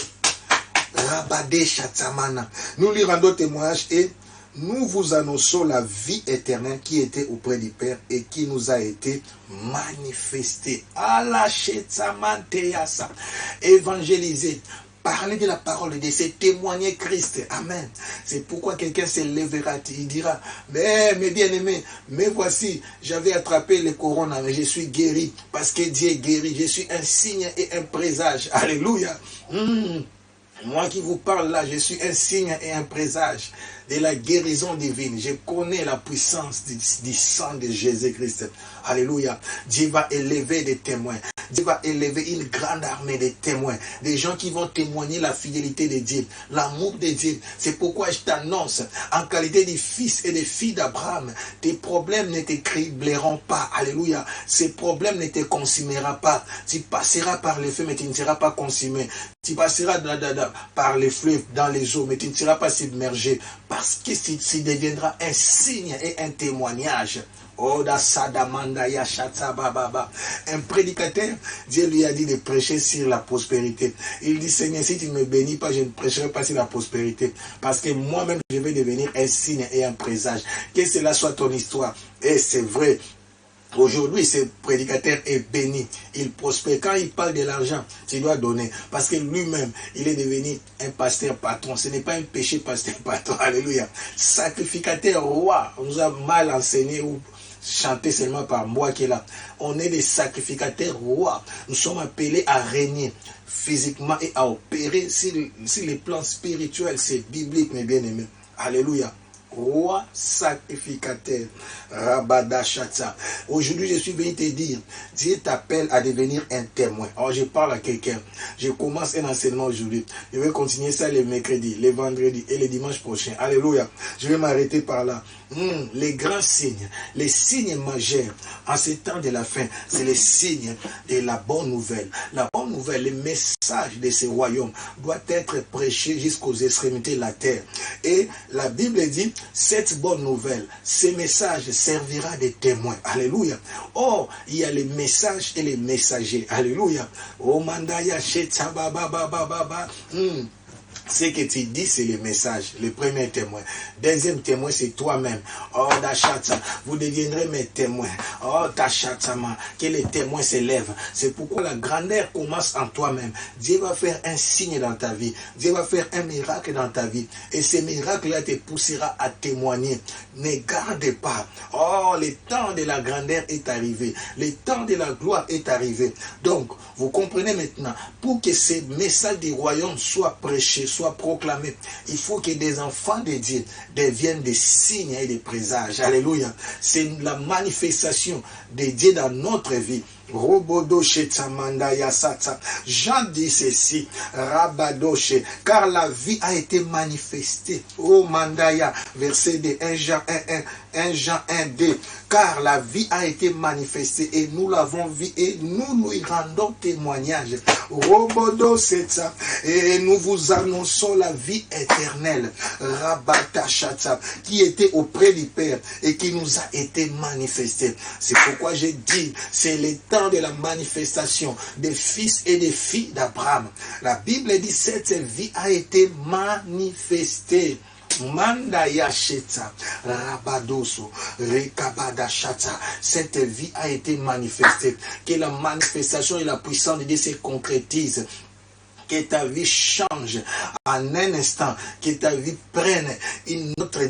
Rabade Chatamana. Nous lui rendons témoignage et nous vous annonçons la vie éternelle qui était auprès du Père et qui nous a été manifestée. Allah Chetsamanteyasa. Évangéliser. Parler de la parole de Dieu, c'est témoigner Christ. Amen. C'est pourquoi quelqu'un se lèvera, il dira, mais bien-aimé, mais voici, j'avais attrapé le corona, mais je suis guéri, parce que Dieu est guéri. Je suis un signe et un présage. Alléluia. Moi qui vous parle là, je suis un signe et un présage de la guérison divine. Je connais la puissance du sang de Jésus-Christ. Alléluia. Dieu va élever des témoins. Dieu va élever une grande armée de témoins. Des gens qui vont témoigner la fidélité de Dieu, l'amour de Dieu. C'est pourquoi je t'annonce, en qualité de fils et de filles d'Abraham, tes problèmes ne te cribleront pas. Alléluia. Ces problèmes ne te consumeront pas. Tu passeras par les feux, mais tu ne seras pas consumé. Tu passeras par les fleuves, dans les eaux, mais tu ne seras pas submergé. Parce que tu deviendras un signe et un témoignage. Oh, un prédicateur, Dieu lui a dit de prêcher sur la prospérité. Il dit, Seigneur, si tu ne me bénis pas, je ne prêcherai pas sur la prospérité. Parce que moi-même, je vais devenir un signe et un présage. Que cela soit ton histoire. Et c'est vrai. Aujourd'hui, ce prédicateur est béni. Il prospère. Quand il parle de l'argent, tu dois donner. Parce que lui-même, il est devenu un pasteur patron. Ce n'est pas un péché pasteur patron. Alléluia. Sacrificateur roi. On nous a mal enseigné ou chanté seulement par moi qui est là. On est des sacrificateurs rois. Nous sommes appelés à régner physiquement et à opérer sur les plans spirituels. C'est biblique, mes bien-aimés. Alléluia. Roi sacrificateur. Rabada Chatsa. Aujourd'hui, je suis venu te dire, Dieu t'appelle à devenir un témoin. Alors, je parle à quelqu'un. Je commence un enseignement aujourd'hui. Je vais continuer ça le mercredi, le vendredi et le dimanche prochain. Alléluia. Je vais m'arrêter par là. Les grands signes, les signes majeurs en ces temps de la fin, c'est les signes de la bonne nouvelle. La bonne nouvelle, le message de ce royaume doit être prêché jusqu'aux extrémités de la terre. Et la Bible dit, cette bonne nouvelle, ce message servira de témoins. Alléluia. Oh, il y a les messages et les messagers. Alléluia. Oh, mandaya shetabababababa. Ce que tu dis, c'est le message, le premier témoin. Deuxième témoin, c'est toi-même. Oh, Dachata, vous deviendrez mes témoins. Oh, Dachatama, que les témoins s'élèvent. C'est pourquoi la grandeur commence en toi-même. Dieu va faire un signe dans ta vie. Dieu va faire un miracle dans ta vie. Et ce miracle-là te poussera à témoigner. Ne garde pas. Oh, le temps de la grandeur est arrivé. Le temps de la gloire est arrivé. Donc, vous comprenez maintenant, pour que ce message du royaume soit prêché, soit proclamé, il faut que des enfants de Dieu deviennent des signes et des présages. Alléluia. C'est la manifestation de Dieu dans notre vie Robodoche Tamandaya Sata. Jean dit ceci, Rabadoche, car la vie a été manifestée. Oh Mandaya, verset de 1 Jean 1:2. Car la vie a été manifestée et nous l'avons vue et nous y rendons témoignage. Robodo Seta, et nous vous annonçons la vie éternelle. Rabatachata, qui était auprès du Père et qui nous a été manifestée. C'est pourquoi j'ai dit, c'est le temps de la manifestation des fils et des filles d'Abraham. La Bible dit, cette vie a été manifestée. Mandaya Sheta, Rabadoso, Rekabada Shata. Cette vie a été manifestée. Que la manifestation et la puissance de Dieu se concrétisent. Que ta vie change en un instant, que ta vie prenne une autre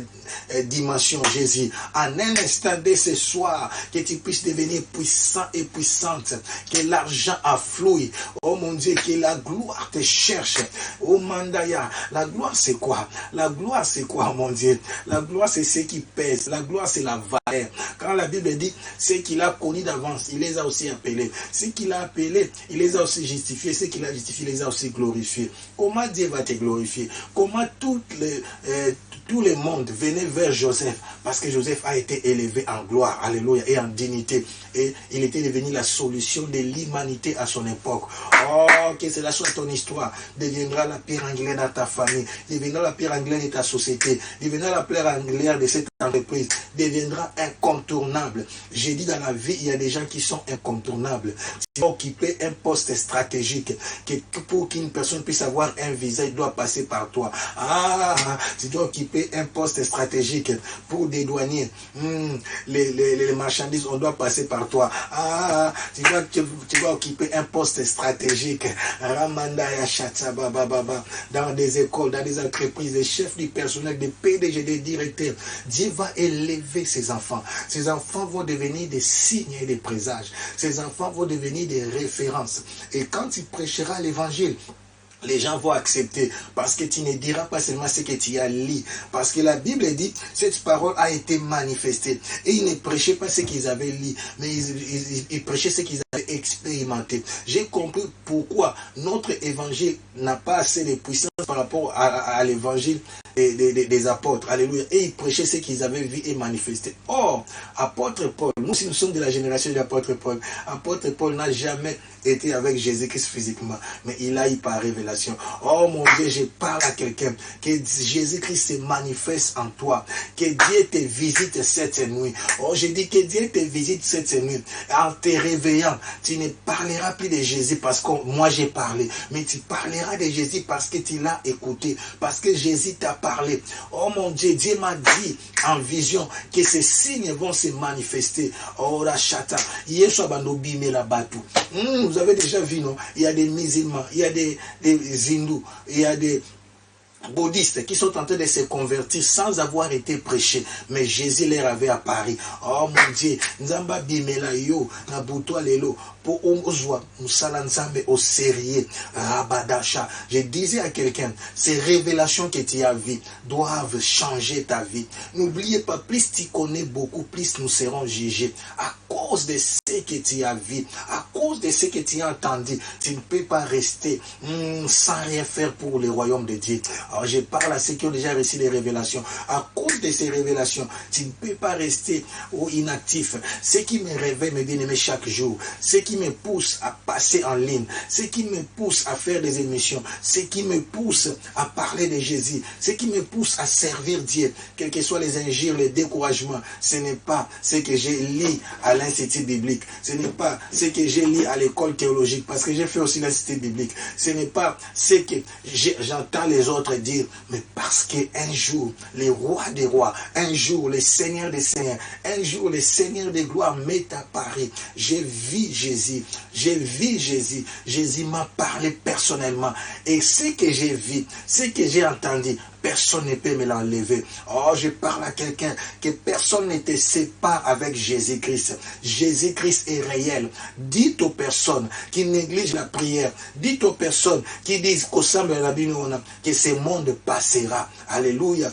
dimension, Jésus. En un instant dès ce soir, que tu puisses devenir puissant et puissante, que l'argent afflue. Oh mon Dieu, que la gloire te cherche. Oh Mandaya, la gloire c'est quoi? La gloire c'est quoi, mon Dieu? La gloire c'est ce qui pèse. La gloire c'est la valeur. Quand la Bible dit, ce qu'il a connu d'avance, il les a aussi appelés. Ce qu'il a appelé, il les a aussi justifiés. Ce qu'il a justifié, il les a aussi glorifiés. Comment Dieu va te glorifier? Comment tout le monde venait vers Joseph? Parce que Joseph a été élevé en gloire, alléluia, et en dignité. Et il était devenu la solution de l'humanité à son époque. Oh, que cela soit ton histoire. Deviendra la pierre angulaire dans ta famille. Deviendra la pierre angulaire de ta société. Deviendra la pierre angulaire de cette entreprise. Deviendra incontournable. J'ai dit dans la vie, il y a des gens qui sont incontournables. Tu dois occuper un poste stratégique. Pour qu'une personne puisse avoir un visa, il doit passer par toi. Ah, tu dois occuper un poste stratégique pour dédouaner les marchandises, on doit passer par toi. Ah, tu dois occuper un poste stratégique. Ramandaya Shata Baba, dans des écoles, dans des entreprises, des chefs du personnel, des PDG, des directeurs. Dieu va élever ses enfants. Ces enfants vont devenir des signes et des présages. Ces enfants vont devenir des références. Et quand tu prêcheras l'évangile, les gens vont accepter parce que tu ne diras pas seulement ce que tu as lu. Parce que la Bible dit, cette parole a été manifestée. Et ils ne prêchaient pas ce qu'ils avaient lu, mais ils prêchaient ce qu'ils avaient expérimenté. J'ai compris pourquoi notre évangile n'a pas assez de puissance par rapport à l'évangile des apôtres. Alléluia. Et ils prêchaient ce qu'ils avaient vu et manifesté. Or, apôtre Paul, nous si nous sommes de la génération de l'apôtre Paul, apôtre Paul n'a jamais été avec Jésus-Christ physiquement, mais il a eu par révélation. Oh mon Dieu, je parle à quelqu'un, que Jésus-Christ se manifeste en toi, que Dieu te visite cette nuit. Oh, je dis que Dieu te visite cette nuit, en te réveillant. Tu ne parleras plus de Jésus parce que moi j'ai parlé, mais tu parleras de Jésus parce que tu l'as écouté, parce que Jésus t'a parlé. Oh mon Dieu, Dieu m'a dit en vision que ces signes vont se manifester. Oh la chata, vous avez déjà vu, non? Il y a des musulmans, il y a des hindous, il y a des bouddhistes qui sont en train de se convertir sans avoir été prêchés, mais Jésus leur avait apparu. Oh mon Dieu, Nzamba bimela yo na butwa lelo pour ozwa musala nzambe au sérieux. Rabadasha. Je disais à quelqu'un, ces révélations que tu as vues doivent changer ta vie. N'oubliez pas, plus tu connais beaucoup, plus nous serons jugés. À cause de ce que tu as vu, à cause de ce que tu as entendu, tu ne peux pas rester sans rien faire pour le royaume de Dieu. Alors je parle à ceux qui ont déjà reçu les révélations. À cause de ces révélations, tu ne peux pas rester inactif. Ce qui me réveille, mes bien-aimés, chaque jour, ce qui me pousse à passer en ligne, ce qui me pousse à faire des émissions, ce qui me pousse à parler de Jésus, ce qui me pousse à servir Dieu, quels que soient les injures, les découragements, ce n'est pas ce que j'ai lu à l'Institut biblique, ce n'est pas ce que j'ai lu à l'école théologique, parce que j'ai fait aussi l'Institut biblique, ce n'est pas ce que j'entends les autres dire, mais parce qu'un jour, les rois des rois, un jour, les seigneurs des seigneurs, un jour, les seigneurs des gloires m'est apparu. J'ai vu Jésus, Jésus m'a parlé personnellement, et ce que j'ai vu, ce que j'ai entendu, personne ne peut me l'enlever. Oh, je parle à quelqu'un que personne ne te sépare avec Jésus-Christ. Jésus-Christ est réel. Dites aux personnes qui négligent la prière, dites aux personnes qui disent que ce monde passera. Alléluia.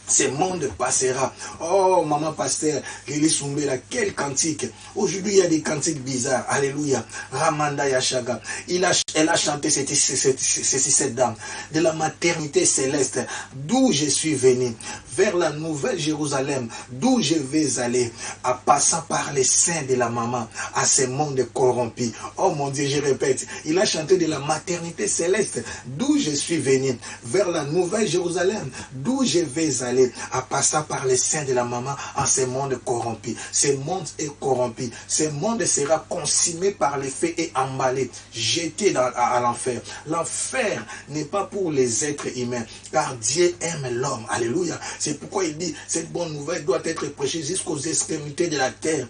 Ce monde passera. Oh, maman pasteur, Lili Soumbela, quel cantique. Aujourd'hui, il y a des cantiques bizarres. Alléluia. Ramanda Yashaga. Elle a chanté cette dame. De la maternité céleste, d'où je suis venu, vers la nouvelle Jérusalem, d'où je vais aller, en passant par les seins de la maman, à ce monde corrompu. Oh mon Dieu, je répète. Il a chanté de la maternité céleste, d'où je suis venu, vers la nouvelle Jérusalem, d'où je vais aller, en passant par les seins de la maman en ce monde corrompu. Ce monde est corrompu. Ce monde sera consumé par les feux et emballé, jeté à l'enfer. L'enfer n'est pas pour les êtres humains, car Dieu aime l'homme. Alléluia. C'est pourquoi il dit, cette bonne nouvelle doit être prêchée jusqu'aux extrémités de la terre.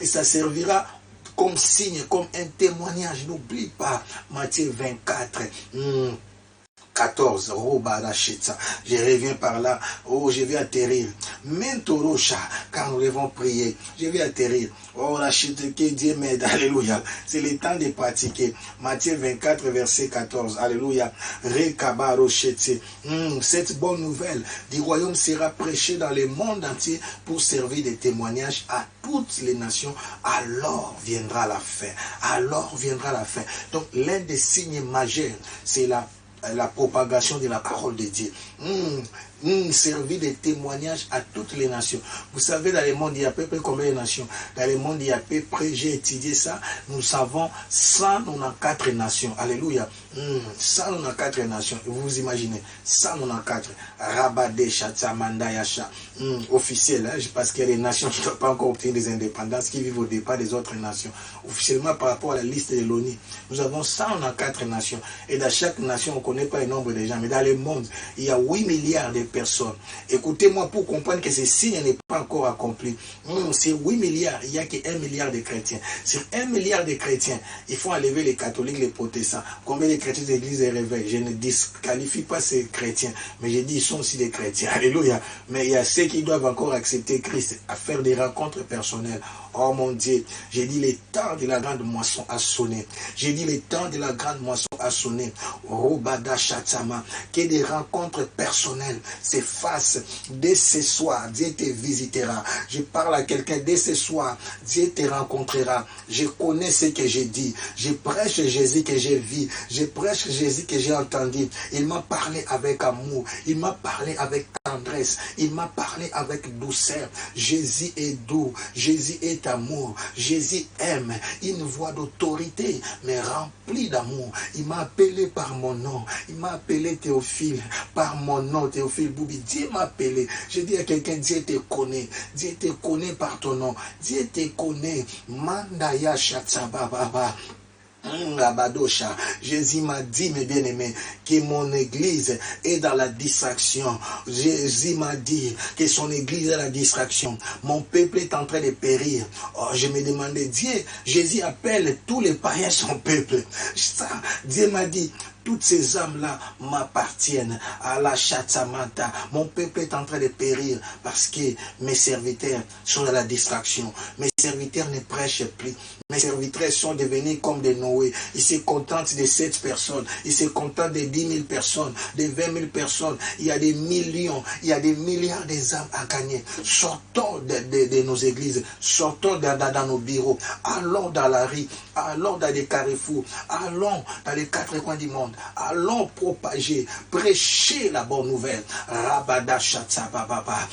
Et ça servira comme signe, comme un témoignage. N'oublie pas, Matthieu 24. 14, je reviens par là, oh je vais atterrir, Mentorosha, quand nous devons prier, je vais atterrir, oh la chute que Dieu m'aide, alléluia, c'est le temps de pratiquer, Matthieu 24 verset 14, alléluia, cette bonne nouvelle du royaume sera prêchée dans le monde entier pour servir de témoignage à toutes les nations, alors viendra la fin, donc l'un des signes majeurs, c'est la propagation de la parole de Dieu. Servir de témoignage à toutes les nations. Vous savez, dans le monde, il y a à peu près combien de nations? Dans le monde, il y a à peu près, j'ai étudié ça, nous savons 194 nations. Alléluia. 194 nations. Vous imaginez, 194. Rabade, Chatsamanda, Yacha. Officiel, hein, parce qu'il y a des nations qui n'ont pas encore obtenu des indépendances, qui vivent au départ des autres nations. Officiellement, par rapport à la liste de l'ONU, nous avons 194 nations. Et dans chaque nation, on ne connaît pas le nombre de gens. Mais dans le monde, il y a 8 milliards de personnes. Écoutez-moi pour comprendre que ce signe n'est pas encore accompli. Sur 8 milliards, il n'y a que 1 milliard de chrétiens. Sur 1 milliard de chrétiens, il faut enlever les catholiques, les protestants. Combien de chrétiens de l'église est réveillé? Je ne disqualifie pas ces chrétiens, mais je dis ils sont aussi des chrétiens. Alléluia. Mais il y a ceux qui doivent encore accepter Christ, à faire des rencontres personnelles. Oh mon Dieu, j'ai dit le temps de la grande moisson a sonné. J'ai dit le temps de la grande moisson a sonné. Robada Chatama, que des rencontres personnelles s'effacent. Dès ce soir, Dieu te visitera. Je parle à quelqu'un, dès ce soir, Dieu te rencontrera. Je connais ce que j'ai dit. Je prêche Jésus que j'ai vu. Je prêche Jésus que j'ai entendu. Il m'a parlé avec amour. Il m'a parlé avec tendresse. Il m'a parlé avec douceur. Jésus est doux. Jésus est amour. Jésus aime. Une voix d'autorité, mais remplie d'amour. Il m'a appelé par mon nom. Il m'a appelé Théophile. Par mon nom, Théophile Boubi. Dieu m'a appelé. Je dis à quelqu'un, Dieu te connaît. Dieu te connaît par ton nom. Dieu te connaît. Mandaya Shatsababa. Jésus m'a dit, mes bien-aimés, que mon église est dans la distraction. Jésus m'a dit que son église est dans la distraction. Mon peuple est en train de périr. Oh, je me demandais, Dieu, Jésus appelle tous les païens son peuple. Ça, Dieu m'a dit, toutes ces âmes-là m'appartiennent à la Chatsamanta. Mon peuple est en train de périr parce que mes serviteurs sont dans la distraction. Mes serviteurs ne prêchent plus. Mes serviteurs sont devenus comme des Noé. Ils se contentent de 7 personnes. Ils se contentent de 10 000 personnes, de 20 000 personnes. Il y a des millions, il y a des milliards d'âmes à gagner. Sortons de nos églises, sortons dans nos bureaux, allons dans la rue, allons dans les carrefours, allons dans les 4 coins du monde. Allons propager, prêcher la bonne nouvelle. Rabada Shatsababa.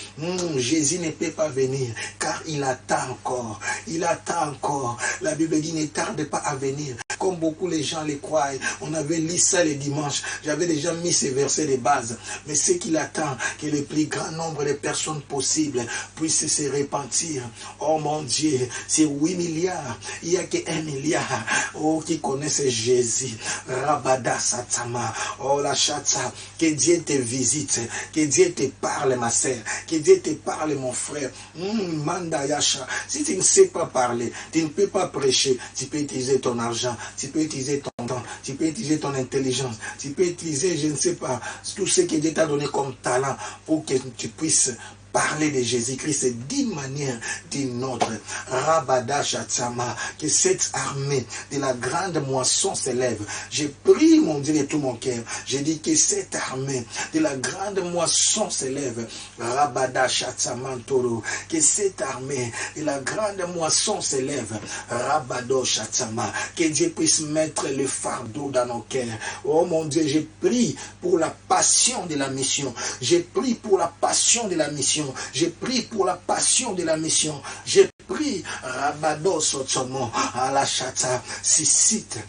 Jésus ne peut pas venir car il attend encore. Il attend encore. La Bible dit ne tarde pas à venir. Comme beaucoup les gens le croient. On avait lu ça le dimanche. J'avais déjà mis ces versets de base. Mais ce qu'il attend, que le plus grand nombre de personnes possibles puissent se repentir. Oh mon Dieu, c'est 8 milliards. Il n'y a que 1 milliard. Oh, qui connaissent Jésus. Rabada Satama. Oh la chatsa. Que Dieu te visite. Que Dieu te parle, ma sœur. Que Dieu te parle, mon frère. Manda Yasha. Si tu ne sais pas parler, tu ne peux pas prêcher. Tu peux utiliser ton argent. Tu peux utiliser ton temps. Tu peux utiliser ton intelligence. Tu peux utiliser, je ne sais pas, tout ce que Dieu t'a donné comme talent pour que tu puisses parler de Jésus-Christ d'une manière, d'une autre. Rabada Shatsama, que cette armée de la grande moisson s'élève. Je prie, mon Dieu, de tout mon cœur. Je dis que cette armée de la grande moisson s'élève. Rabada Shatsama Toro, que cette armée de la grande moisson s'élève. Rabado Shatsama, que Dieu puisse mettre le fardeau dans nos cœurs. Oh mon Dieu, je prie pour la passion de la mission. Je prie pour la passion de la mission. Je prie pour la passion de la mission. Je prie, Rabado Sotsomo, à la chata, suscite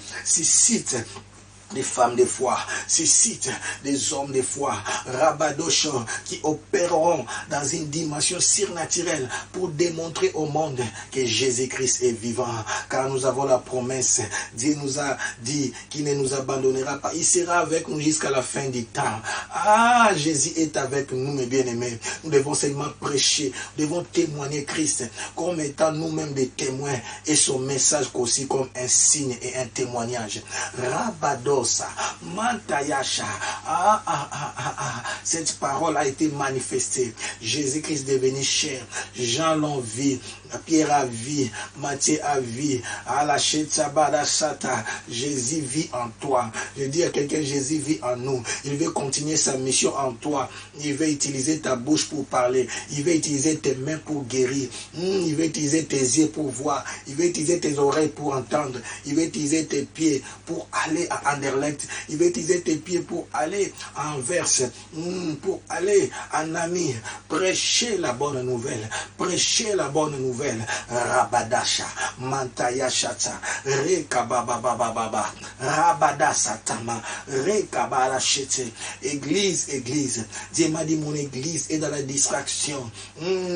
des femmes de foi, suscite des hommes de foi, Rabadocho, qui opéreront dans une dimension surnaturelle pour démontrer au monde que Jésus-Christ est vivant. Car nous avons la promesse, Dieu nous a dit qu'il ne nous abandonnera pas. Il sera avec nous jusqu'à la fin du temps. Ah, Jésus est avec nous, mes bien-aimés. Nous devons seulement prêcher, nous devons témoigner Christ comme étant nous-mêmes des témoins et son message aussi comme un signe et un témoignage. Rabado Mantayasha. Cette parole a été manifestée. Jésus-Christ est devenu chair. Jean l'envie. Pierre a vu, Matthieu a vu, Jésus vit en toi. Je dis à quelqu'un, Jésus vit en nous. Il veut continuer sa mission en toi. Il veut utiliser ta bouche pour parler. Il veut utiliser tes mains pour guérir. Il veut utiliser tes yeux pour voir. Il veut utiliser tes oreilles pour entendre. Il veut utiliser tes pieds pour aller à Anderlecht. Il veut utiliser tes pieds pour aller à Anvers, pour aller à Nami. Prêcher la bonne nouvelle. Prêcher la bonne nouvelle. Rabadasha, Mantayashata, Rekababababa, Rabadasatama, Rekabalachete. Église. Dieu m'a dit mon église est dans la distraction.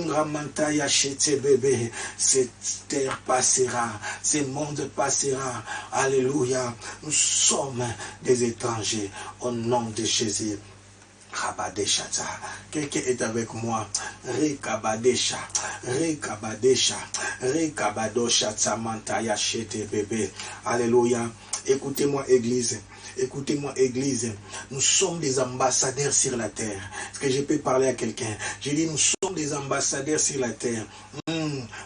Ramantayachete bébé. Cette terre passera, ce monde passera. Alléluia. Nous sommes des étrangers au nom de Jésus. Rabadeshata. Quelqu'un est avec moi. Rekabadesha. Rekabadosha Samantaya Shete bébé. Alléluia. Écoutez-moi, église. Écoutez-moi, église. Nous sommes des ambassadeurs sur la terre. Est-ce que je peux parler à quelqu'un? Je dis, nous sommes des ambassadeurs sur la terre.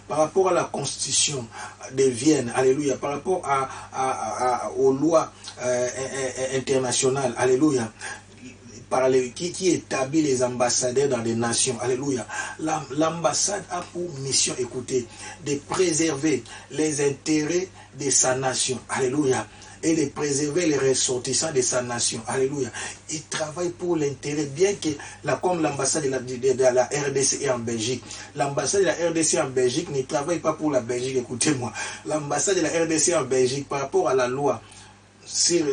Par rapport à la constitution de Vienne, alléluia, par rapport aux lois internationales, alléluia, qui établit les ambassadeurs dans les nations. Alléluia. L'ambassade a pour mission, écoutez, de préserver les intérêts de sa nation. Alléluia. Et de préserver les ressortissants de sa nation. Alléluia. Il travaille pour l'intérêt, bien que, comme l'ambassade de la RDC est en Belgique, l'ambassade de la RDC en Belgique ne travaille pas pour la Belgique. Écoutez-moi. L'ambassade de la RDC en Belgique, par rapport à la loi sur...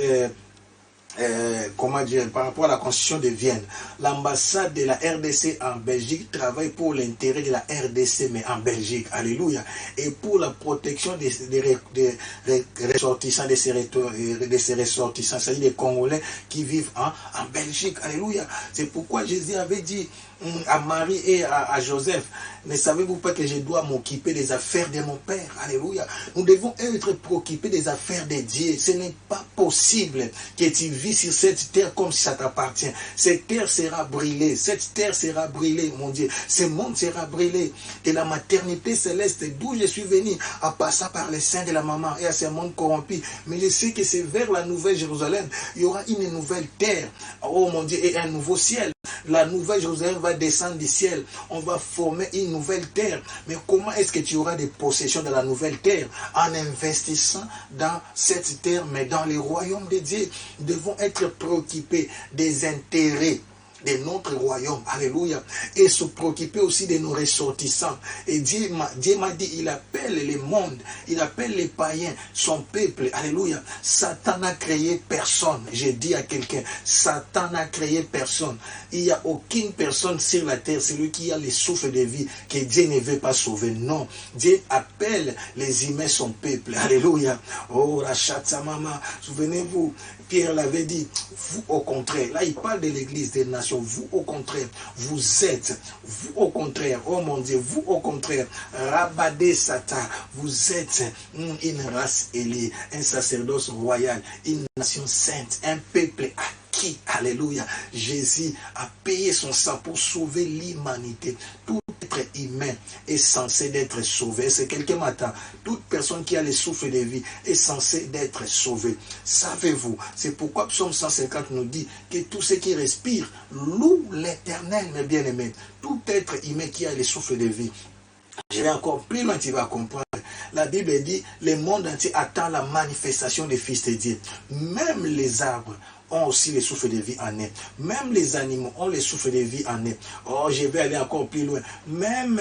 comment dire, par rapport à la constitution de Vienne, l'ambassade de la RDC en Belgique travaille pour l'intérêt de la RDC, mais en Belgique, alléluia, et pour la protection des ressortissants, de ces ressortissants, c'est-à-dire des Congolais qui vivent en Belgique, alléluia. C'est pourquoi Jésus avait dit à Marie et à Joseph, ne savez-vous pas que je dois m'occuper des affaires de mon Père? Alléluia. Nous devons être préoccupés des affaires de Dieu. Ce n'est pas possible que tu vis sur cette terre comme si ça t'appartient. Cette terre sera brûlée. Cette terre sera brûlée, mon Dieu. Ce monde sera brûlé. Et la maternité céleste, d'où je suis venu, en passant par les seins de la maman et à ce monde corrompu. Mais je sais que c'est vers la nouvelle Jérusalem, il y aura une nouvelle terre. Oh mon Dieu, et un nouveau ciel. La nouvelle Jérusalem va descendre du ciel. On va former une nouvelle terre. Mais comment est-ce que tu auras des possessions dans la nouvelle terre? En investissant dans cette terre, mais dans les royaumes de Dieu. Nous devons être préoccupés des intérêts de notre royaume, alléluia, et se préoccuper aussi de nos ressortissants. Et Dieu m'a dit, il appelle le monde, il appelle les païens, son peuple, alléluia. Satan n'a créé personne. J'ai dit à quelqu'un, Satan n'a créé personne. Il n'y a aucune personne sur la terre, celui qui a le souffle de vie, que Dieu ne veut pas sauver. Non, Dieu appelle les humains son peuple, alléluia. Oh, la chatamama, souvenez-vous, Pierre l'avait dit, vous au contraire, là il parle de l'église des nations, vous au contraire, vous êtes, vous au contraire, oh mon Dieu, vous au contraire, Rabadé Satan, vous êtes une race élue, un sacerdoce royal, une nation sainte, un peuple acquis. Alléluia. Jésus a payé son sang pour sauver l'humanité. Tout être humain est censé d'être sauvé. C'est quelqu'un m'attend. Toute personne qui a le souffle de vie est censée d'être sauvée. Savez-vous, c'est pourquoi Psaume 150 nous dit que tout ce qui respire loue l'Éternel, mes bien-aimés. Tout être humain qui a le souffle de vie. Je vais encore plus loin, tu vas comprendre. La Bible dit, le monde entier attend la manifestation des fils de Dieu. Même les arbres ont aussi le souffle de vie en eux. Même les animaux ont le souffle de vie en eux. Oh, je vais aller encore plus loin. Même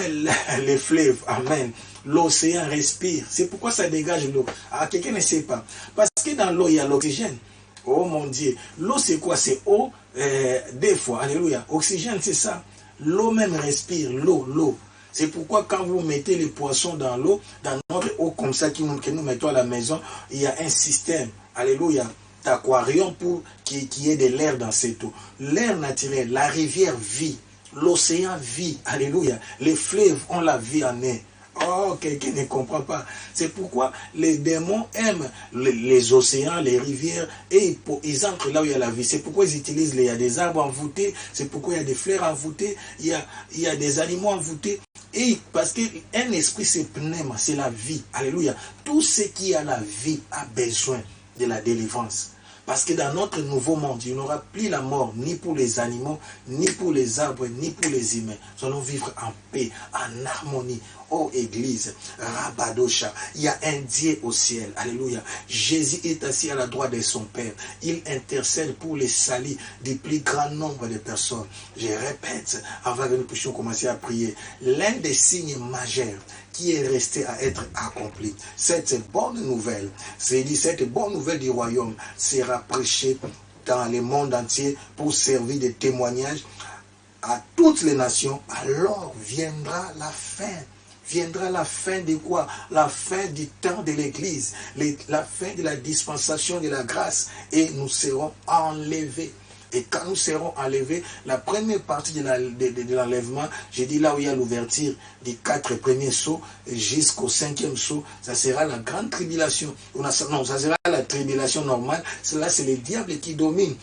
les fleuves, amen. L'océan respire. C'est pourquoi ça dégage l'eau. Ah, quelqu'un ne sait pas. Parce que dans l'eau, il y a l'oxygène. Oh mon Dieu. L'eau, c'est quoi? C'est eau, des fois. Alléluia. Oxygène, c'est ça. L'eau même respire. L'eau. C'est pourquoi quand vous mettez les poissons dans l'eau, dans notre eau comme ça que nous mettons à la maison, il y a un système, alléluia, d'aquarium pour qu'il y ait de l'air dans cette eau. L'air naturel, la rivière vit, l'océan vit, alléluia. Les fleuves ont la vie en eux. Oh, quelqu'un ne comprend pas. C'est pourquoi les démons aiment les océans, les rivières, et ils entrent là où il y a la vie. C'est pourquoi ils utilisent, il y a des arbres envoûtés, c'est pourquoi il y a des fleurs envoûtées, il y a des animaux envoûtés. Et parce qu'un esprit, c'est pneuma, c'est la vie. Alléluia. Tout ce qui a la vie a besoin de la délivrance. Parce que dans notre nouveau monde, il n'y aura plus la mort, ni pour les animaux, ni pour les arbres, ni pour les humains. Nous allons vivre en paix, en harmonie. Oh Église, Rabadosha, il y a un Dieu au ciel. Alléluia. Jésus est assis à la droite de son Père. Il intercède pour les salis du plus grand nombre de personnes. Je répète, avant que nous puissions commencer à prier, l'un des signes majeurs qui est resté à être accompli. Cette bonne nouvelle, cette bonne nouvelle du royaume sera prêchée dans le monde entier pour servir de témoignage à toutes les nations. Alors viendra la fin. Viendra la fin de quoi? La fin du temps de l'Église, la fin de la dispensation de la grâce, et nous serons enlevés. Et quand nous serons enlevés, la première partie de l'enlèvement, j'ai dit là où il y a l'ouverture des 4 premiers sceaux jusqu'au 5e sceau, ça sera la grande tribulation. Non, ça sera la tribulation normale. Cela, c'est le diable qui domine.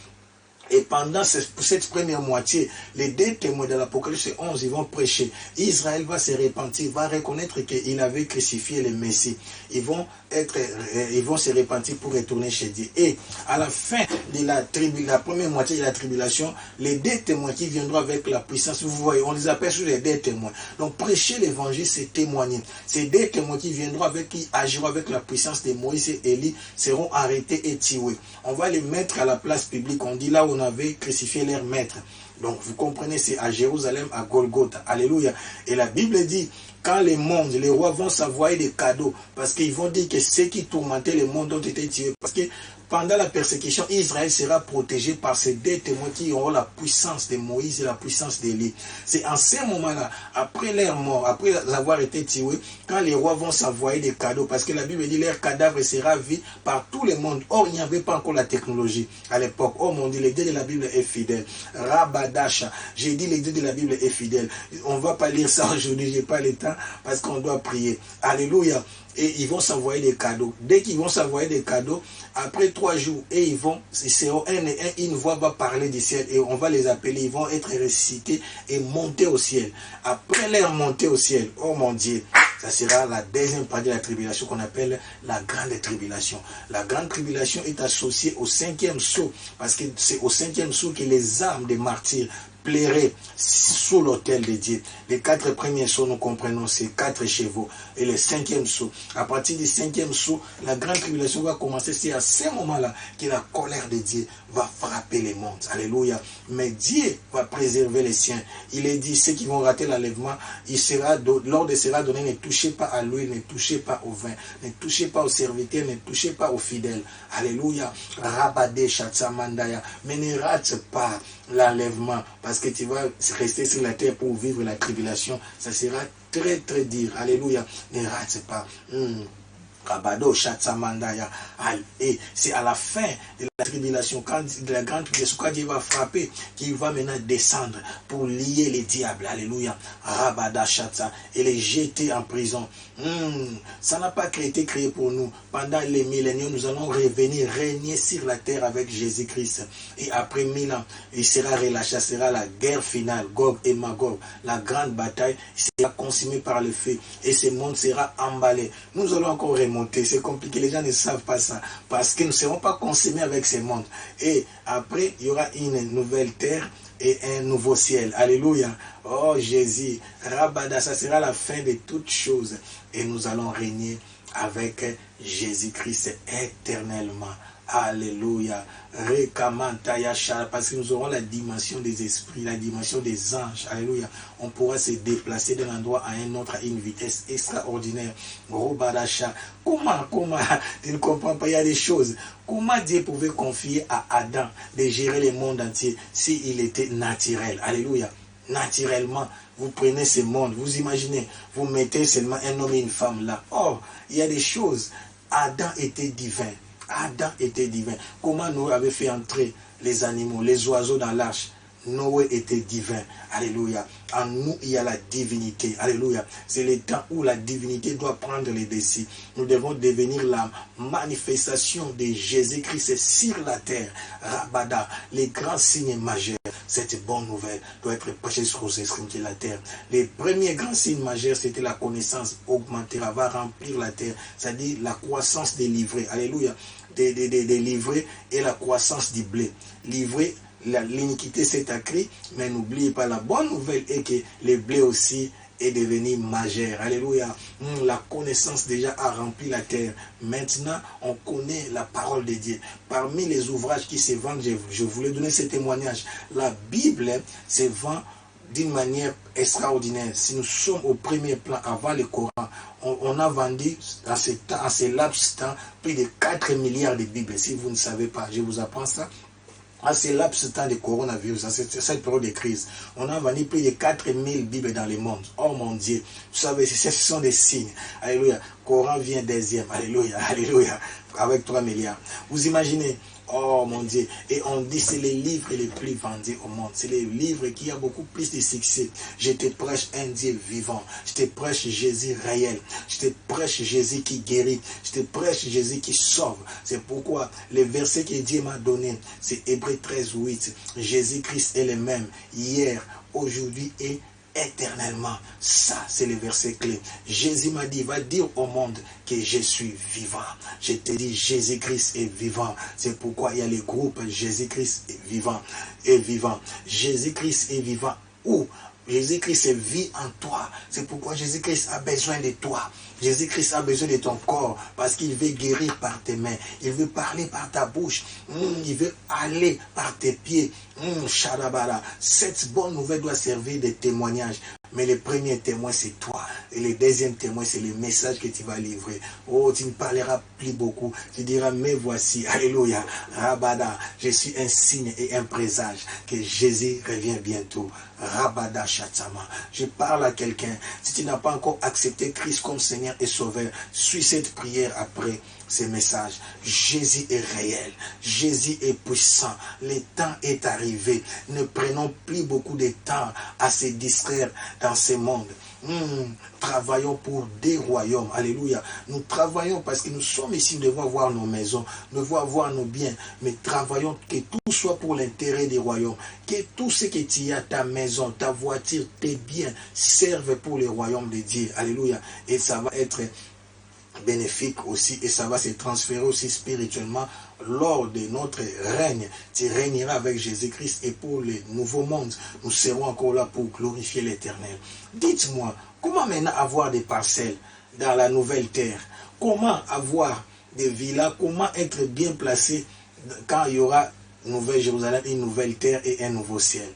Et pendant cette première moitié, les 2 témoins de l'Apocalypse 11, ils vont prêcher. Israël va se repentir, va reconnaître qu'il avait crucifié le Messie. Ils vont se repentir pour retourner chez Dieu. Et à la fin de la première moitié de la tribulation, les 2 témoins qui viendront avec la puissance, vous voyez, on les appelle sur les 2 témoins. Donc prêcher l'évangile, c'est témoigner. Ces 2 témoins qui viendront qui agiront avec la puissance de Moïse et Élie, seront arrêtés et tués. On va les mettre à la place publique. On dit là où on avait crucifié leur maître. Donc vous comprenez, c'est à Jérusalem, à Golgotha. Alléluia. Et la Bible dit, quand les mondes, les rois vont s'envoyer des cadeaux, parce qu'ils vont dire que ceux qui tourmentaient le monde ont été tués. Parce que pendant la persécution, Israël sera protégé par ces 2 témoins qui auront la puissance de Moïse et la puissance d'Élie. C'est en ce moment-là, après leur mort, après avoir été tués, quand les rois vont s'envoyer des cadeaux, parce que la Bible dit leur cadavre sera vu par tout le monde. Or, il n'y avait pas encore la technologie à l'époque. Oh mon Dieu, le Dieu de la Bible est fidèle. Rabadasha, j'ai dit le Dieu de la Bible est fidèle. On ne va pas lire ça aujourd'hui, je n'ai pas le temps, parce qu'on doit prier. Alléluia. Et ils vont s'envoyer des cadeaux. Dès qu'ils vont s'envoyer des cadeaux, après 3 jours, et ils seront un et un, une voix va parler du ciel, et on va les appeler, ils vont être ressuscités et monter au ciel. Après leur montée au ciel, oh mon Dieu, ça sera la deuxième partie de la tribulation qu'on appelle la grande tribulation. La grande tribulation est associée au 5e sceau, parce que c'est au 5e sceau que les âmes des martyrs plairaient sous l'autel de Dieu. Les 4 premiers sceaux, nous comprenons, c'est 4 chevaux. Et le 5e sceau, à partir du 5e sceau, la grande tribulation va commencer. C'est à ce moment-là que la colère de Dieu va frapper les mondes. Alléluia. Mais Dieu va préserver les siens. Il est dit, ceux qui vont rater l'enlèvement, l'ordre sera donné, ne touchez pas à l'huile, ne touchez pas au vin, ne touchez pas aux serviteurs, ne touchez pas aux fidèles. Alléluia. Rabade Shatsamandaya. Mais ne rate pas l'enlèvement, parce que tu vas rester sur la terre pour vivre la tribulation. Ça sera très très dur. Alléluia. Ne rate pas. Rabado Shatsamandaya. Et c'est à la fin de la tribulation, quand la grande tribulation, quand Dieu va frapper, qu'il va maintenant descendre pour lier les diables, alléluia, Rabada Shata, et les jeter en prison. Ça n'a pas été créé pour nous. Pendant les milléniums, nous allons revenir, régner sur la terre avec Jésus-Christ. Et après 1000 ans, il sera relâché, ce sera la guerre finale, Gog et Magog, la grande bataille sera consumée par le feu, et ce monde sera emballé. Nous allons encore remonter, c'est compliqué, les gens ne savent pas ça, parce que nous ne serons pas consumés avec ce monde. Et après, il y aura une nouvelle terre et un nouveau ciel. Alléluia. Oh Jésus, Rabada, ça sera la fin de toutes choses. Et nous allons régner avec Jésus-Christ éternellement. Alléluia. Parce que nous aurons la dimension des esprits, la dimension des anges. Alléluia. On pourra se déplacer d'un endroit à un autre à une vitesse extraordinaire. Comment, tu ne comprends pas, il y a des choses. Comment Dieu pouvait confier à Adam de gérer le monde entier s'il était naturel? Alléluia. Naturellement, vous prenez ce monde, vous imaginez, vous mettez seulement un homme et une femme là. Oh, il y a des choses. Adam était divin. Adam était divin. Comment Noé avait fait entrer les animaux, les oiseaux dans l'arche? Noé était divin. Alléluia. En nous, il y a la divinité. Alléluia. C'est le temps où la divinité doit prendre les décisions. Nous devons devenir la manifestation de Jésus-Christ sur la terre. Rabada, les grands signes majeurs. Cette bonne nouvelle doit être prêchée sur les esprits de la terre. Les premiers grands signes majeurs, c'était la connaissance augmentera, va remplir la terre. C'est-à-dire la croissance des livrets. Alléluia. Des livrets et la croissance du blé. Livrets, l'iniquité s'est accrue, mais n'oubliez pas, la bonne nouvelle est que le blé aussi est devenu majeur. Alléluia. La connaissance déjà a rempli la terre. Maintenant, on connaît la parole de Dieu. Parmi les ouvrages qui se vendent, je voulais donner ce témoignage. La Bible se vend d'une manière extraordinaire. Si nous sommes au premier plan avant le Coran, on a vendu en ce laps de temps plus de 4 milliards de Bibles. Si vous ne savez pas, je vous apprends ça. À ce laps de temps de coronavirus, à cette période de crise, on a vendu plus de 4000 Bibles dans le monde. Oh mon Dieu, vous savez, ce sont des signes. Alléluia. Coran vient deuxième. Alléluia. Alléluia. Avec 3 milliards. Vous imaginez? Oh mon Dieu. Et on dit c'est les livres les plus vendus au monde. C'est les livres qui ont beaucoup plus de succès. Je te prêche un Dieu vivant. Je te prêche Jésus réel. Je te prêche Jésus qui guérit. Je te prêche Jésus qui sauve. C'est pourquoi le verset que Dieu m'a donné, c'est Hébreux 13:8. Jésus-Christ est le même hier, aujourd'hui et éternellement. Ça, c'est le verset clé. Jésus m'a dit, va dire au monde que je suis vivant. Je te dis, Jésus-Christ est vivant. C'est pourquoi il y a les groupes Jésus-Christ est vivant. Est vivant. Jésus-Christ est vivant. Où? Jésus-Christ vit en toi. C'est pourquoi Jésus-Christ a besoin de toi. Jésus-Christ a besoin de ton corps parce qu'il veut guérir par tes mains. Il veut parler par ta bouche. Il veut aller par tes pieds. Shadabara. Cette bonne nouvelle doit servir de témoignage. Mais le premier témoin, c'est toi. Et le deuxième témoin, c'est le message que tu vas livrer. Oh, tu ne parleras plus beaucoup. Tu diras, mais voici, alléluia, Rabada, je suis un signe et un présage que Jésus revient bientôt. Rabada Shatama. Je parle à quelqu'un. Si tu n'as pas encore accepté Christ comme Seigneur et Sauveur, suis cette prière après ces messages. Jésus est réel. Jésus est puissant. Le temps est arrivé. Ne prenons plus beaucoup de temps à se distraire dans ce monde. Travaillons pour des royaumes. Alléluia. Nous travaillons parce que nous sommes ici, nous devons avoir nos maisons, nous devons avoir nos biens, mais travaillons que tout soit pour l'intérêt des royaumes. Que tout ce que tu as, ta maison, ta voiture, tes biens, servent pour le royaume de Dieu. Alléluia. Et ça va être bénéfique aussi, et ça va se transférer aussi spirituellement lors de notre règne. Tu régneras avec Jésus-Christ, et pour le nouveau monde, nous serons encore là pour glorifier l'Éternel. Dites-moi, comment maintenant avoir des parcelles dans la nouvelle terre? Comment avoir des villas? Comment être bien placé quand il y aura une nouvelle Jérusalem, une nouvelle terre et un nouveau ciel?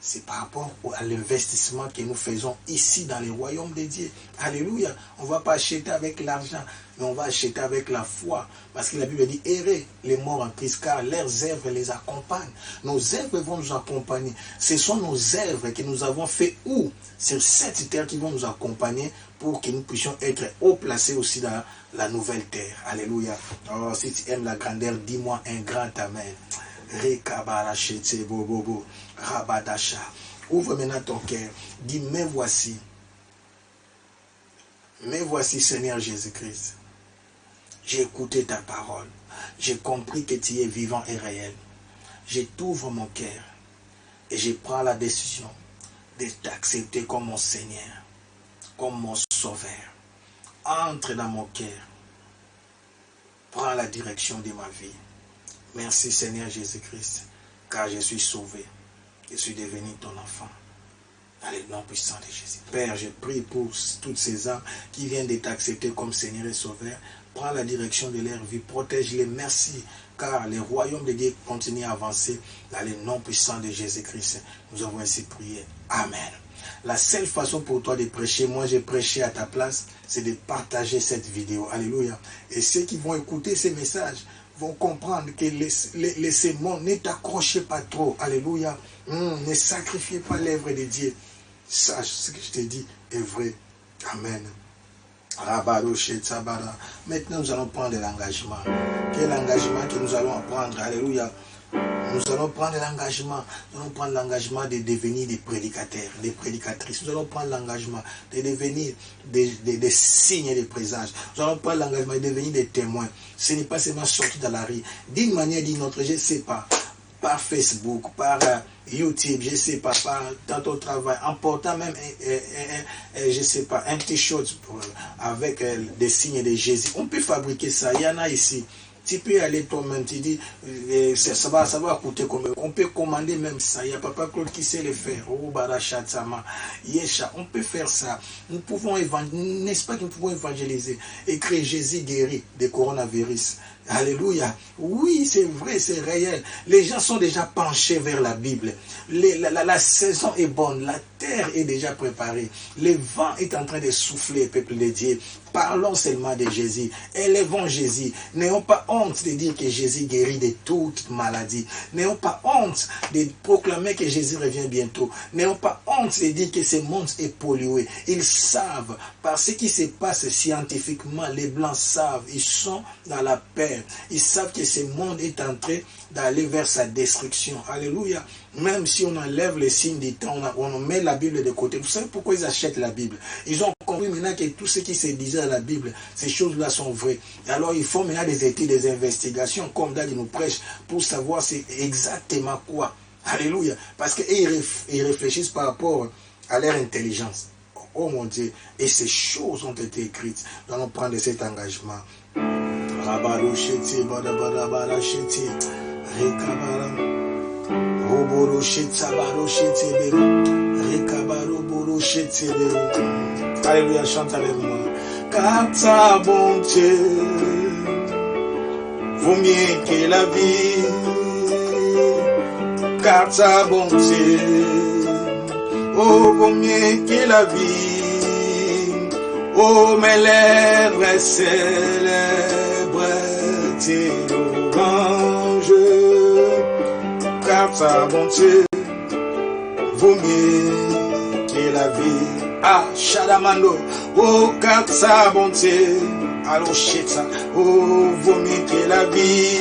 c'est par rapport à l'investissement que nous faisons ici dans le royaume de Dieu. Alléluia. On ne va pas acheter avec l'argent, mais on va acheter avec la foi. Parce que la Bible dit, errez les morts en Christ, car leurs œuvres les accompagnent. Nos œuvres vont nous accompagner. Ce sont nos œuvres que nous avons fait où? Sur cette terre qui vont nous accompagner pour que nous puissions être haut placés aussi dans la nouvelle terre. Alléluia. Oh, si tu aimes la grandeur, dis-moi un grand amen. Ouvre maintenant ton cœur. Dis, mais voici, Seigneur Jésus-Christ. J'ai écouté ta parole. J'ai compris que tu es vivant et réel. Je t'ouvre mon cœur et je prends la décision de t'accepter comme mon Seigneur, comme mon Sauveur. Entre dans mon cœur. Prends la direction de ma vie. Merci Seigneur Jésus-Christ, car je suis sauvé. Je suis devenu ton enfant. Dans le nom puissant de Jésus. Père, je prie pour toutes ces âmes qui viennent de t'accepter comme Seigneur et Sauveur. Prends la direction de leur vie. Protège-les. Merci, car le royaume de Dieu continue à avancer dans le nom puissant de Jésus-Christ. Nous avons ainsi prié. Amen. La seule façon pour toi de prêcher, moi j'ai prêché à ta place, c'est de partager cette vidéo. Alléluia. Et ceux qui vont écouter ces messages vont comprendre que les sermons, ne t'accrochez pas trop. Alléluia. Ne sacrifiez pas l'œuvre de Dieu. Sache ce que je te dis est vrai. Amen. Maintenant, nous allons prendre l'engagement. Quel engagement que nous allons prendre? Alléluia. Nous allons prendre l'engagement. Nous allons prendre l'engagement de devenir des prédicateurs, des prédicatrices. Nous allons prendre l'engagement de devenir des signes et des présages. Nous allons prendre l'engagement de devenir des témoins. Ce n'est pas seulement sortir dans la rue. D'une manière ou d'une autre, je ne sais pas. Par Facebook, par YouTube, je ne sais pas, dans ton travail, en portant même, je ne sais pas, un t-shirt avec des signes de Jésus. On peut fabriquer ça, il y en a ici. Tu peux aller toi-même, tu dis, ça va coûter combien. On peut commander même ça. Il y a Papa Claude qui sait le faire. Oh, Barachatsama, Yesha, on peut faire ça. Nous pouvons évangéliser, n'est-ce pas que nous pouvons évangéliser? Écrire Jésus guéri des coronavirus. Alléluia. Oui, c'est vrai, c'est réel. Les gens sont déjà penchés vers la Bible. La saison est bonne. La terre est déjà préparée. Le vent est en train de souffler, peuple de Dieu. Parlons seulement de Jésus. Élevons Jésus. N'ayons pas honte de dire que Jésus guérit de toute maladie. N'ayons pas honte de proclamer que Jésus revient bientôt. N'ayons pas honte de dire que ce monde est pollué. Ils savent, par ce qui se passe scientifiquement, les Blancs savent. Ils sont dans la paix. Ils savent que ce monde est en train d'aller vers sa destruction. Alléluia. Même si on enlève les signes du temps, on met la Bible de côté. Vous savez pourquoi ils achètent la Bible? Ils ont compris maintenant que tout ce qui se disait dans la Bible, ces choses-là sont vraies. Et alors ils font maintenant des études, des investigations, comme Dali nous prêche, pour savoir c'est exactement quoi. Alléluia. Parce qu'ils réfléchissent par rapport à leur intelligence. Oh mon Dieu. Et ces choses ont été écrites. Nous allons prendre cet engagement. Alléluia, chante avec moi. Car ta bonté vaut mieux que la vie. Car ta bonté, oh, vaut mieux que la vie. Oh, mes lèvres célèbrent tes louanges. Car ta bonté vaut mieux que la vie. Ah, Shadamando, oh, car ta bonté, allô, Cheta, oh, vaut mieux que la vie.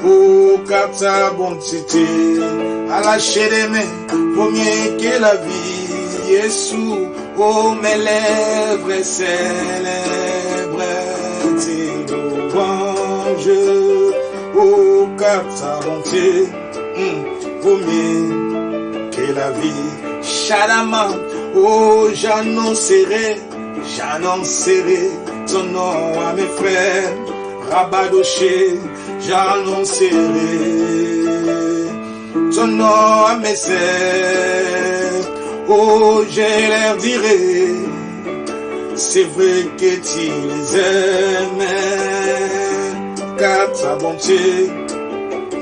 Oh, car ta bonté, à lâcher des mains, vaut mieux que la vie. Jésus, oh, mes lèvres célèbrent tes louanges. Oh, car ta bonté, vaut mieux que la vie. Shadama, oh, j'annoncerai ton nom à mes frères. Rabadoché, j'annoncerai ton nom à mes sœurs. Oh, je leur dirai, c'est vrai que tu les aimes, car ta bonté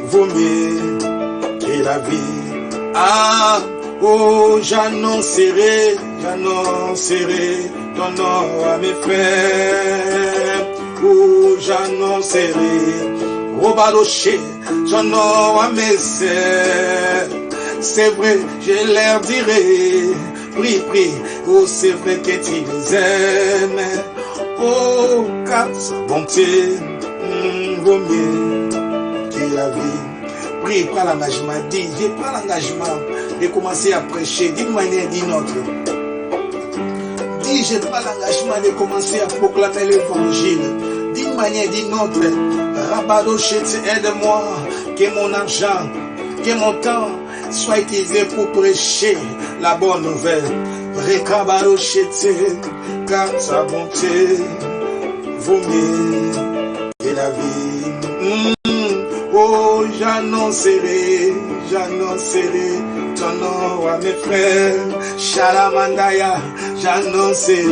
vaut mieux que la vie. Ah, oh, j'annoncerai ton nom à mes frères. Oh, j'annoncerai, oh, baroché, ton nom à mes sœurs. C'est vrai, je leur dirai, prie, oh, c'est vrai que tu les aimes. Oh, car sa bonté vaut mieux que la vie. Prie, prends l'engagement, dis, je prends l'engagement de commencer à prêcher d'une manière ou d'une autre. Dis, je prends l'engagement de commencer à proclamer l'évangile d'une manière ou d'une autre. Rabadoche, aide-moi, que mon argent, que mon temps soit utilisé pour prêcher la bonne nouvelle. Rekabadoche, car sa bonté vaut mieux que la vie. Oh, j'annoncerai ton nom à mes frères. Shalamandaya, j'annoncerai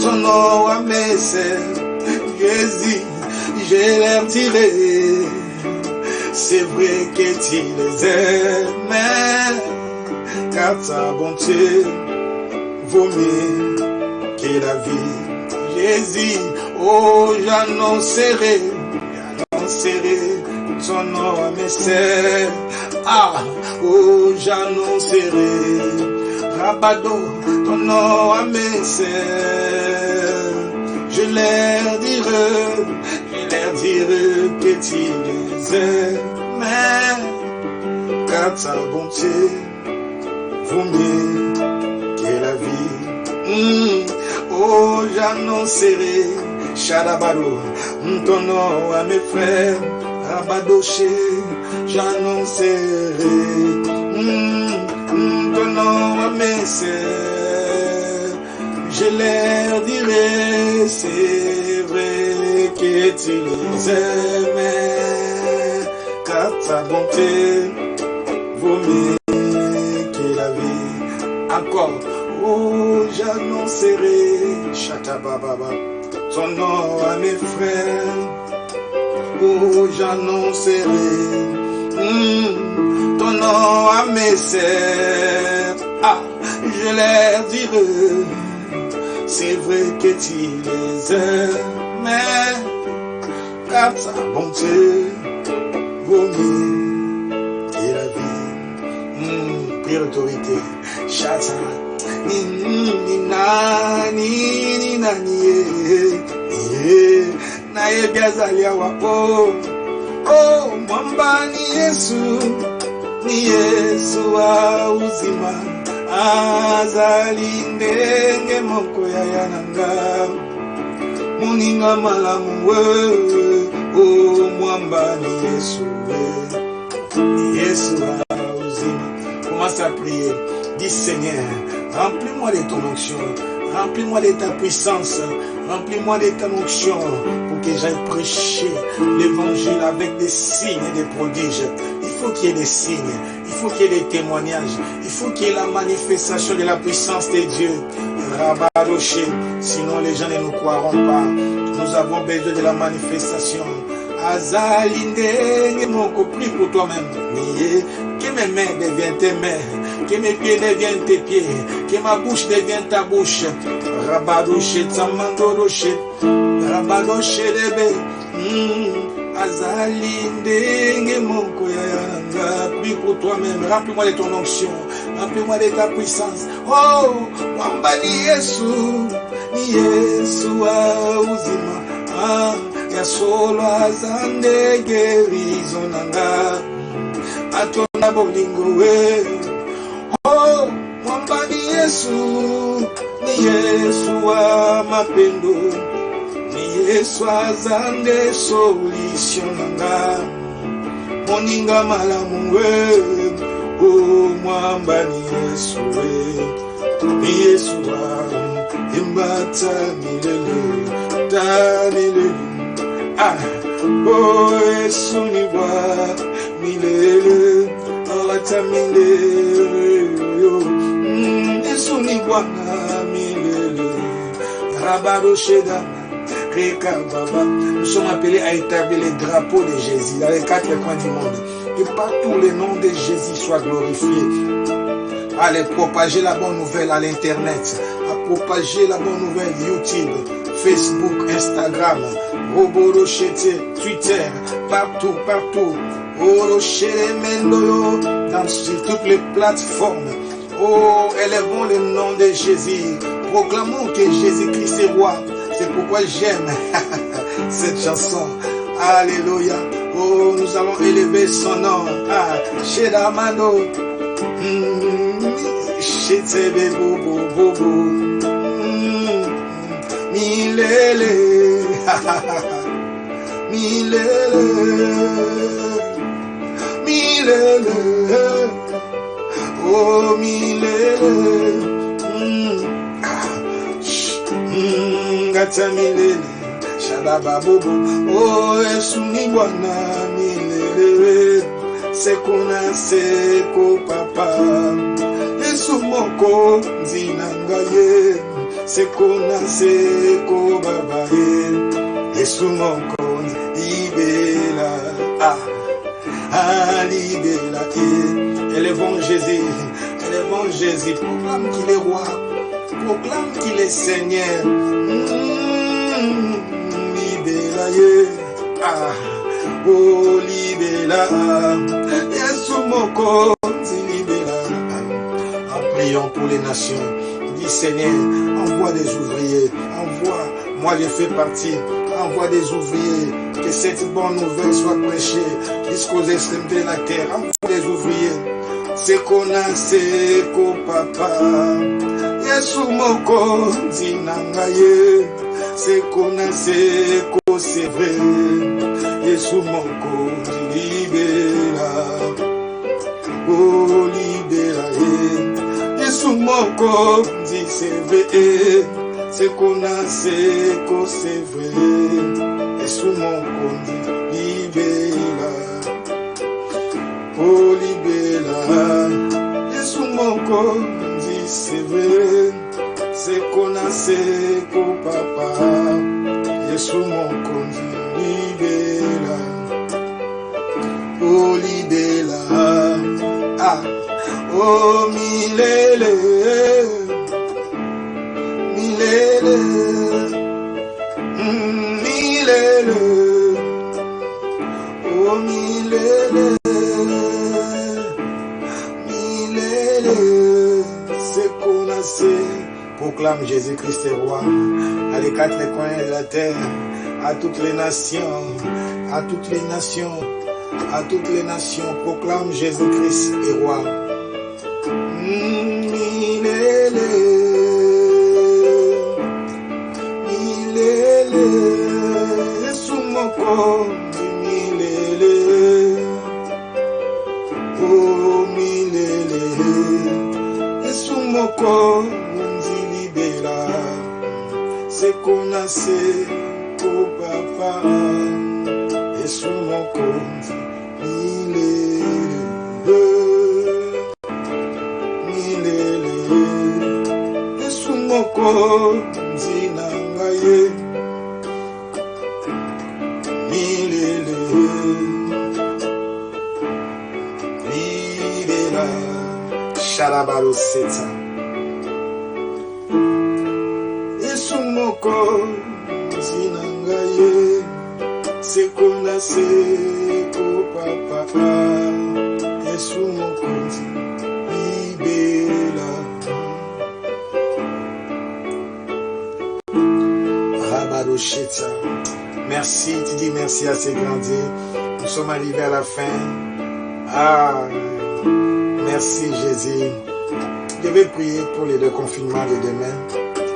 ton nom à mes sœurs. Jésus, je leur dirai, c'est vrai que tu les aimes, car ta bonté vaut mieux que la vie. Jésus, oh, j'annoncerai ton nom à mes sœurs. Ah, oh, j'annoncerai, Rabado, ton nom à mes sœurs. Je leur dirai que tu les aimes, car ta bonté vaut mieux que la vie. Oh, j'annoncerai, Shadabado, ton nom à mes frères. Rabadoché, j'annoncerai ton nom à mes sœurs. Je leur dirai, c'est vrai que tu les aimes, car ta bonté vaut mieux que la vie. Encore, oh, j'annoncerai, Chatabababa, ton nom à mes frères. Oh, j'annoncerai ton nom à mes sœurs. Ah, je leur dirai, c'est vrai que tu les aimes, car ta bonté vaut mieux que la vie. Pire autorité, chata, naye byazalia wapo. Oh, mwamba ni Yesu wa uzima, azali ndenge moko ya yananga, muninga malamu we. Oh, mwamba ni Yesu wa uzima. Commence à prier, dis Seigneur, remplis-moi de ton onction, remplis-moi de ta puissance, remplis-moi de ta onction, pour que j'aille prêcher l'évangile avec des signes et des prodiges. Il faut qu'il y ait des signes, il faut qu'il y ait des témoignages, il faut qu'il y ait la manifestation de la puissance de Dieu. Rabadoché, sinon les gens ne nous croiront pas. Nous avons besoin de la manifestation. Azalinde, mon prie pour toi-même. Que mes mains deviennent tes mains, que mes pieds deviennent tes pieds, que ma bouche devienne ta bouche. Rabadoché, Tsamandoroché, Rabadoché, Debe, Azalinde, mon koyanga, prie pour toi-même. Remplis-moi de ton onction, remplis-moi de ta puissance. Oh, Wamba ni Yesu wa uzima. Ah, ya solo azande gerizo nanga, atona bolingo we. Oh, mwamba ni Yesu wa mapendo, ni Yesu azande solution nanga, moninga malamu we. Oh, mwamba ni Yesu we, ni Yesu wa imbata milele. Ah, oh, Yesu ni wa milele, ata milele, Yesu ni Bwana milele. Rabadosheda, Reka Baba. Nous sommes appelés à établir les drapeaux de Jésus dans les quatre coins du monde. Que partout le nom de Jésus soit glorifié. Allez propager la bonne nouvelle à l'internet. À propager la bonne nouvelle YouTube, Facebook, Instagram, Roborochete, Twitter, partout, partout. Dans toutes les plateformes. Oh, élevons le nom de Jésus. Proclamons que Jésus-Christ est roi. C'est pourquoi j'aime cette chanson. Alléluia. Oh, nous allons élever son nom. Ah, Shedamano. Shetebe bobo bobo. Milele. Milele. Milele. Oh, milele. Gata milele. Shababa bobo. Oh, esuni bwana milele. Sekuna seko papa. Yesu moko zinangaye. Sekuna seko babaye. Yesu moko libela. Libela. Élevons Jésus. Élevons Jésus. Proclame qu'il est roi. Proclame qu'il est Seigneur. Libela. Oh, libela. Yesu moko libela. Prions pour les nations. Dis Seigneur, envoie des ouvriers. Envoie. Moi je fais partie. Envoie des ouvriers. Que cette bonne nouvelle soit prêchée jusqu'aux extrémités de la terre. Envoie des ouvriers. C'est qu'on a, c'est qu'on papa. Yesu moko zinangaye. C'est qu'on a, c'est qu'on c'est vrai. Yesu moko libera. Oh libera. Yesu moko dit c'est vrai. C'est qu'on a, c'est qu'on c'est vrai. Yesu moko dit libera. Oh libera. Yesu moko dit c'est vrai. C'est qu'on a, c'est qu'on papa. Yesu moko dit libera. Oh libera. Ah. Oh milele. Milele. Milele. Oh milele. Milele. C'est qu'on a sait. Proclame Jésus-Christ est roi. À les quatre coins de la terre. À toutes les nations. À toutes les nations. À toutes les nations. Proclame Jésus-Christ est roi. Milele. Milele. Sumoko. Milele. Oh milele. Sumoko. Libera. C'est qu'on a c'est pour papa. Sumoko. Moko zinangaye milele libera shalabalo seta Yesu moko zinangaye sekona seko papa Yesu moko libera. Merci, tu dis merci à ces grands dieux. Nous sommes arrivés à la fin. Ah, merci Jésus. Je vais prier pour les deux confinements de demain.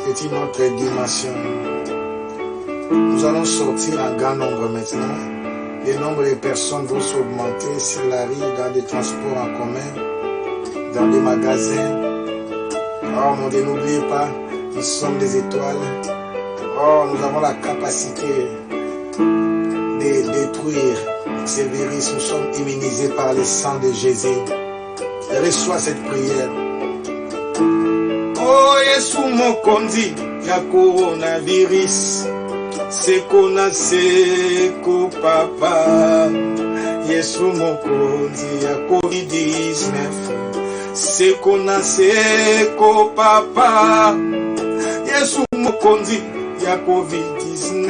C'est une autre dimension. Nous allons sortir en grand nombre maintenant. Le nombre de personnes vont s'augmenter sur la rue, dans des transports en commun, dans des magasins. Oh mon Dieu, n'oubliez pas, nous sommes des étoiles. Oh, nous avons la capacité de détruire ces virus. Nous sommes immunisés par le sang de Jésus. Reçois cette prière. Oh, Yesu mokondi ya coronavirus. sekona seko papa Yesu mokonzi ya COVID-19 sekona seko papa Yesu mokonzi ya COVID-19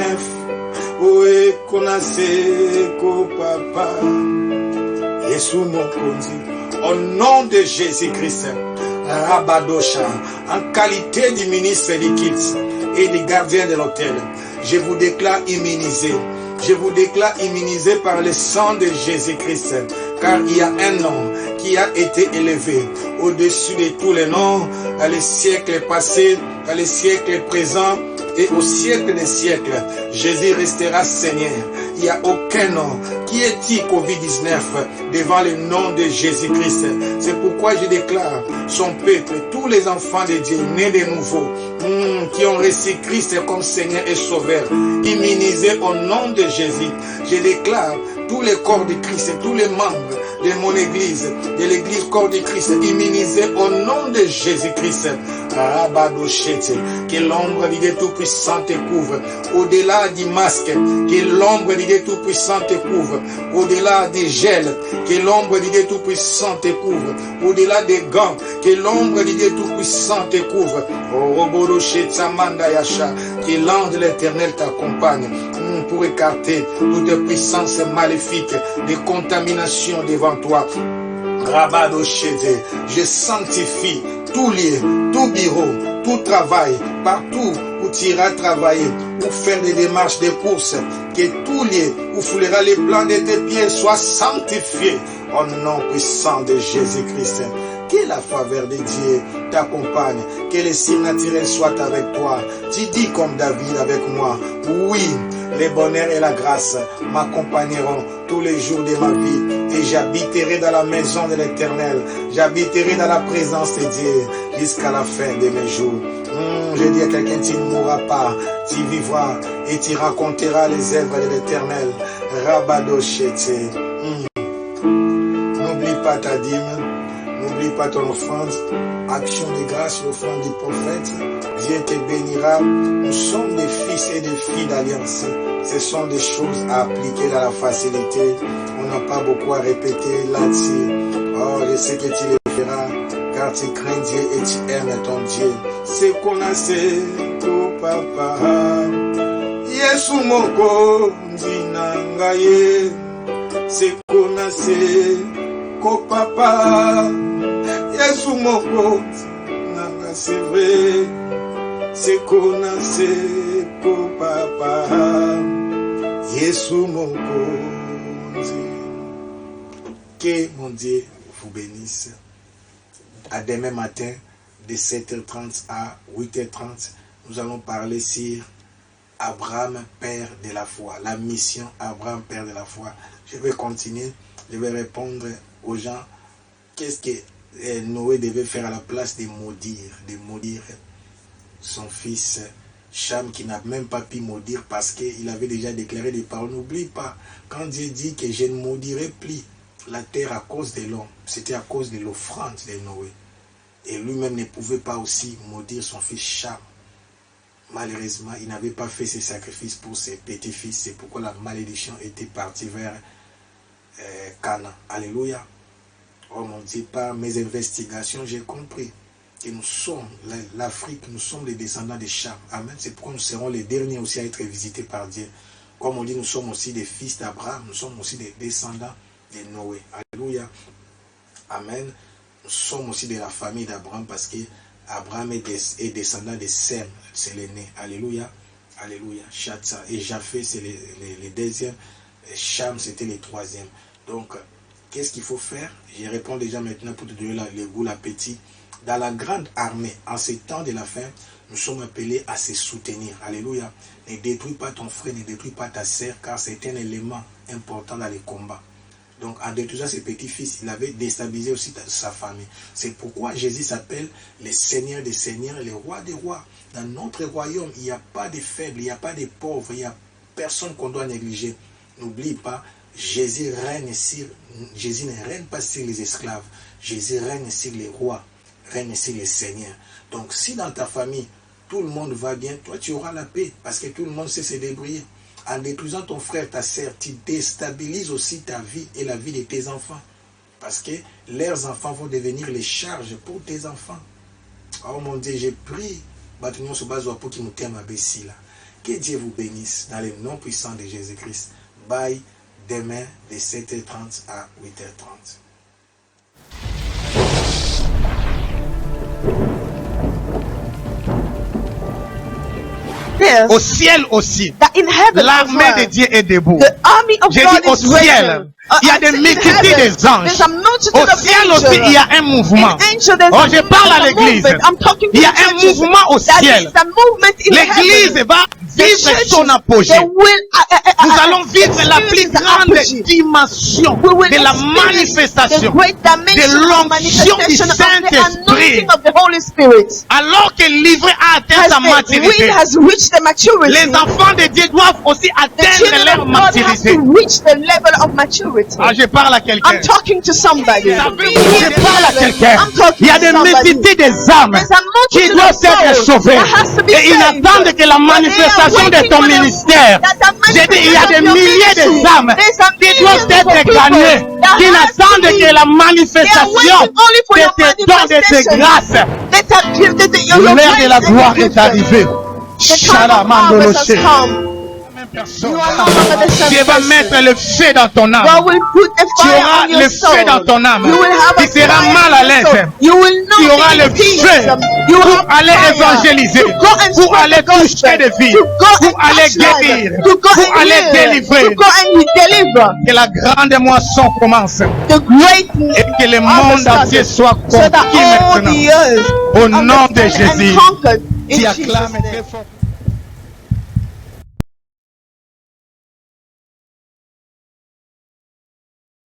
oe kona seko papa Yesu mokonzi au nom de Jésus-Christ Rabadosha en qualité du ministre des Kids et des gardiens de l'hôtel je vous déclare immunisé. Je vous déclare immunisé par le sang de Jésus-Christ, car il y a un nom qui a été élevé au-dessus de tous les noms, dans les siècles passés, dans les siècles présents et au siècle des siècles. Jésus restera Seigneur. Il n'y a aucun nom qui est COVID-19 devant le nom de Jésus-Christ. C'est pourquoi je déclare son peuple, tous les enfants de Dieu, nés de nouveau, qui ont reçu Christ comme Seigneur et Sauveur, immunisés au nom de Jésus. Je déclare tous les corps de Christ, tous les membres de mon église, de l'église corps de Christ, immunisés au nom de Jésus-Christ. Que l'ombre du Dieu Tout-Puissant te couvre. Au-delà du masque, que l'ombre du Dieu Tout-Puissant te couvre. Au-delà des gels, que l'ombre du Dieu Tout-Puissant te couvre. Au-delà des gants, que l'ombre du Dieu Tout-Puissant te couvre. Que l'ange de l'Éternel t'accompagne pour écarter toute puissance maléfique de contamination devant toi. Rabadoshete, je sanctifie tout lieu, tout bureau, tout travail, partout où tu iras travailler, ou faire des démarches de course, que tout lieu où foulera les plans de tes pieds soit sanctifié au nom puissant de Jésus-Christ. Que la faveur de Dieu t'accompagne, que les signes naturels soient avec toi. Tu dis comme David avec moi, oui, le bonheur et la grâce m'accompagneront tous les jours de ma vie et j'habiterai dans la maison de l'Éternel. J'habiterai dans la présence de Dieu jusqu'à la fin de mes jours. Je dis à quelqu'un, tu ne mourras pas, tu vivras et tu raconteras les œuvres de l'Éternel. Rabadoshete. N'oublie pas ta dîme. N'oublie pas ton offrande, action de grâce, l'offrande du prophète. Dieu te bénira. Nous sommes des fils et des filles d'alliance. Ce sont des choses à appliquer dans la facilité. On n'a pas beaucoup à répéter là-dessus. Oh, je sais que tu le feras, car tu crains Dieu et tu aimes ton Dieu. C'est qu'on a c'est tout papa. Yesu moko ndinangaye. C'est qu'on a c'est ko papa. Yesu moko nanga c'est vrai, c'est qu'on a c'est ko papa. Yesu moko. Que mon Dieu vous bénisse. À demain matin de 7h30 à 8h30, nous allons parler sur Abraham, père de la foi. La mission Abraham, père de la foi. Je vais continuer, je vais répondre aux gens. Qu'est-ce que Noé devait faire à la place de maudire son fils Cham, qui n'a même pas pu maudire parce qu'il avait déjà déclaré des paroles. N'oublie pas, quand Dieu dit que je ne maudirai plus la terre à cause de l'homme, c'était à cause de l'offrande de Noé. Et lui-même ne pouvait pas aussi maudire son fils Cham. Malheureusement, il n'avait pas fait ses sacrifices pour ses petits-fils. C'est pourquoi la malédiction était partie vers Canaan. Alléluia. Oh mon Dieu, par mes investigations, j'ai compris que nous sommes, l'Afrique, nous sommes les descendants de Cham. Amen. C'est pourquoi nous serons les derniers aussi à être visités par Dieu. Comme on dit, nous sommes aussi des fils d'Abraham, nous sommes aussi des descendants de Noé. Alléluia. Amen. Nous sommes aussi de la famille d'Abraham parce que Abraham est descendant de Sem, c'est l'aîné. Alléluia. Alléluia. Chatza. Et Japheth, c'est les deuxièmes. Cham, c'était les troisièmes. Donc, qu'est-ce qu'il faut faire? Je réponds déjà maintenant pour te donner le goût, l'appétit. Dans la grande armée, en ces temps de la fin, nous sommes appelés à se soutenir. Alléluia. Ne détruis pas ton frère, ne détruis pas ta sœur, car c'est un élément important dans les combats. Donc, en détruisant ses petits-fils, il avait déstabilisé aussi sa famille. C'est pourquoi Jésus s'appelle le Seigneur des Seigneurs, le Roi des Rois. Dans notre royaume, il n'y a pas de faibles, il n'y a pas de pauvres, il n'y a personne qu'on doit négliger. N'oublie pas, Jésus ne règne pas sur les esclaves. Jésus règne sur les rois, règne sur les seigneurs. Donc, si dans ta famille, tout le monde va bien, toi tu auras la paix parce que tout le monde sait se débrouiller. En détruisant ton frère, ta sœur, tu déstabilises aussi ta vie et la vie de tes enfants. Parce que leurs enfants vont devenir les charges pour tes enfants. Oh mon Dieu, j'ai prié. Que Dieu vous bénisse dans le nom puissant de Jésus-Christ. Bye, demain de 7h30 à 8h30. Au ciel aussi, l'armée de Dieu est debout. J'ai dit au ciel, il y a des multitudes des anges. Au ciel aussi, il y a un mouvement. Oh, je parle à l'église. Il y a un mouvement au ciel. L'église va vivre son apogée. Nous allons vivre la plus grande dimension de la manifestation de l'onction du Saint-Esprit. Alors que l'ivraie a atteint sa maturité, les enfants de Dieu doivent aussi atteindre leur maturité. Ah, je parle à quelqu'un. Je parle à quelqu'un. Il y a des multitudes des âmes qui doivent être sauvées. Et ils attendent que la manifestation de ton ministère. J'ai dit, il y a des milliers de âmes qui doivent être gagnées, qui n'attendent que la manifestation de tes dons, de tes grâces. L'heure de la gloire est arrivée. Shalamandoloché. Dieu va mettre le feu dans ton âme. Tu auras le feu dans ton âme. Tu seras mal à l'aise. Tu auras le feu pour aller évangéliser, pour aller toucher des vies, pour aller guérir, pour aller délivrer. Que la grande moisson commence et que le monde entier soit conquis maintenant. Au nom de Jésus, tu acclames très fort.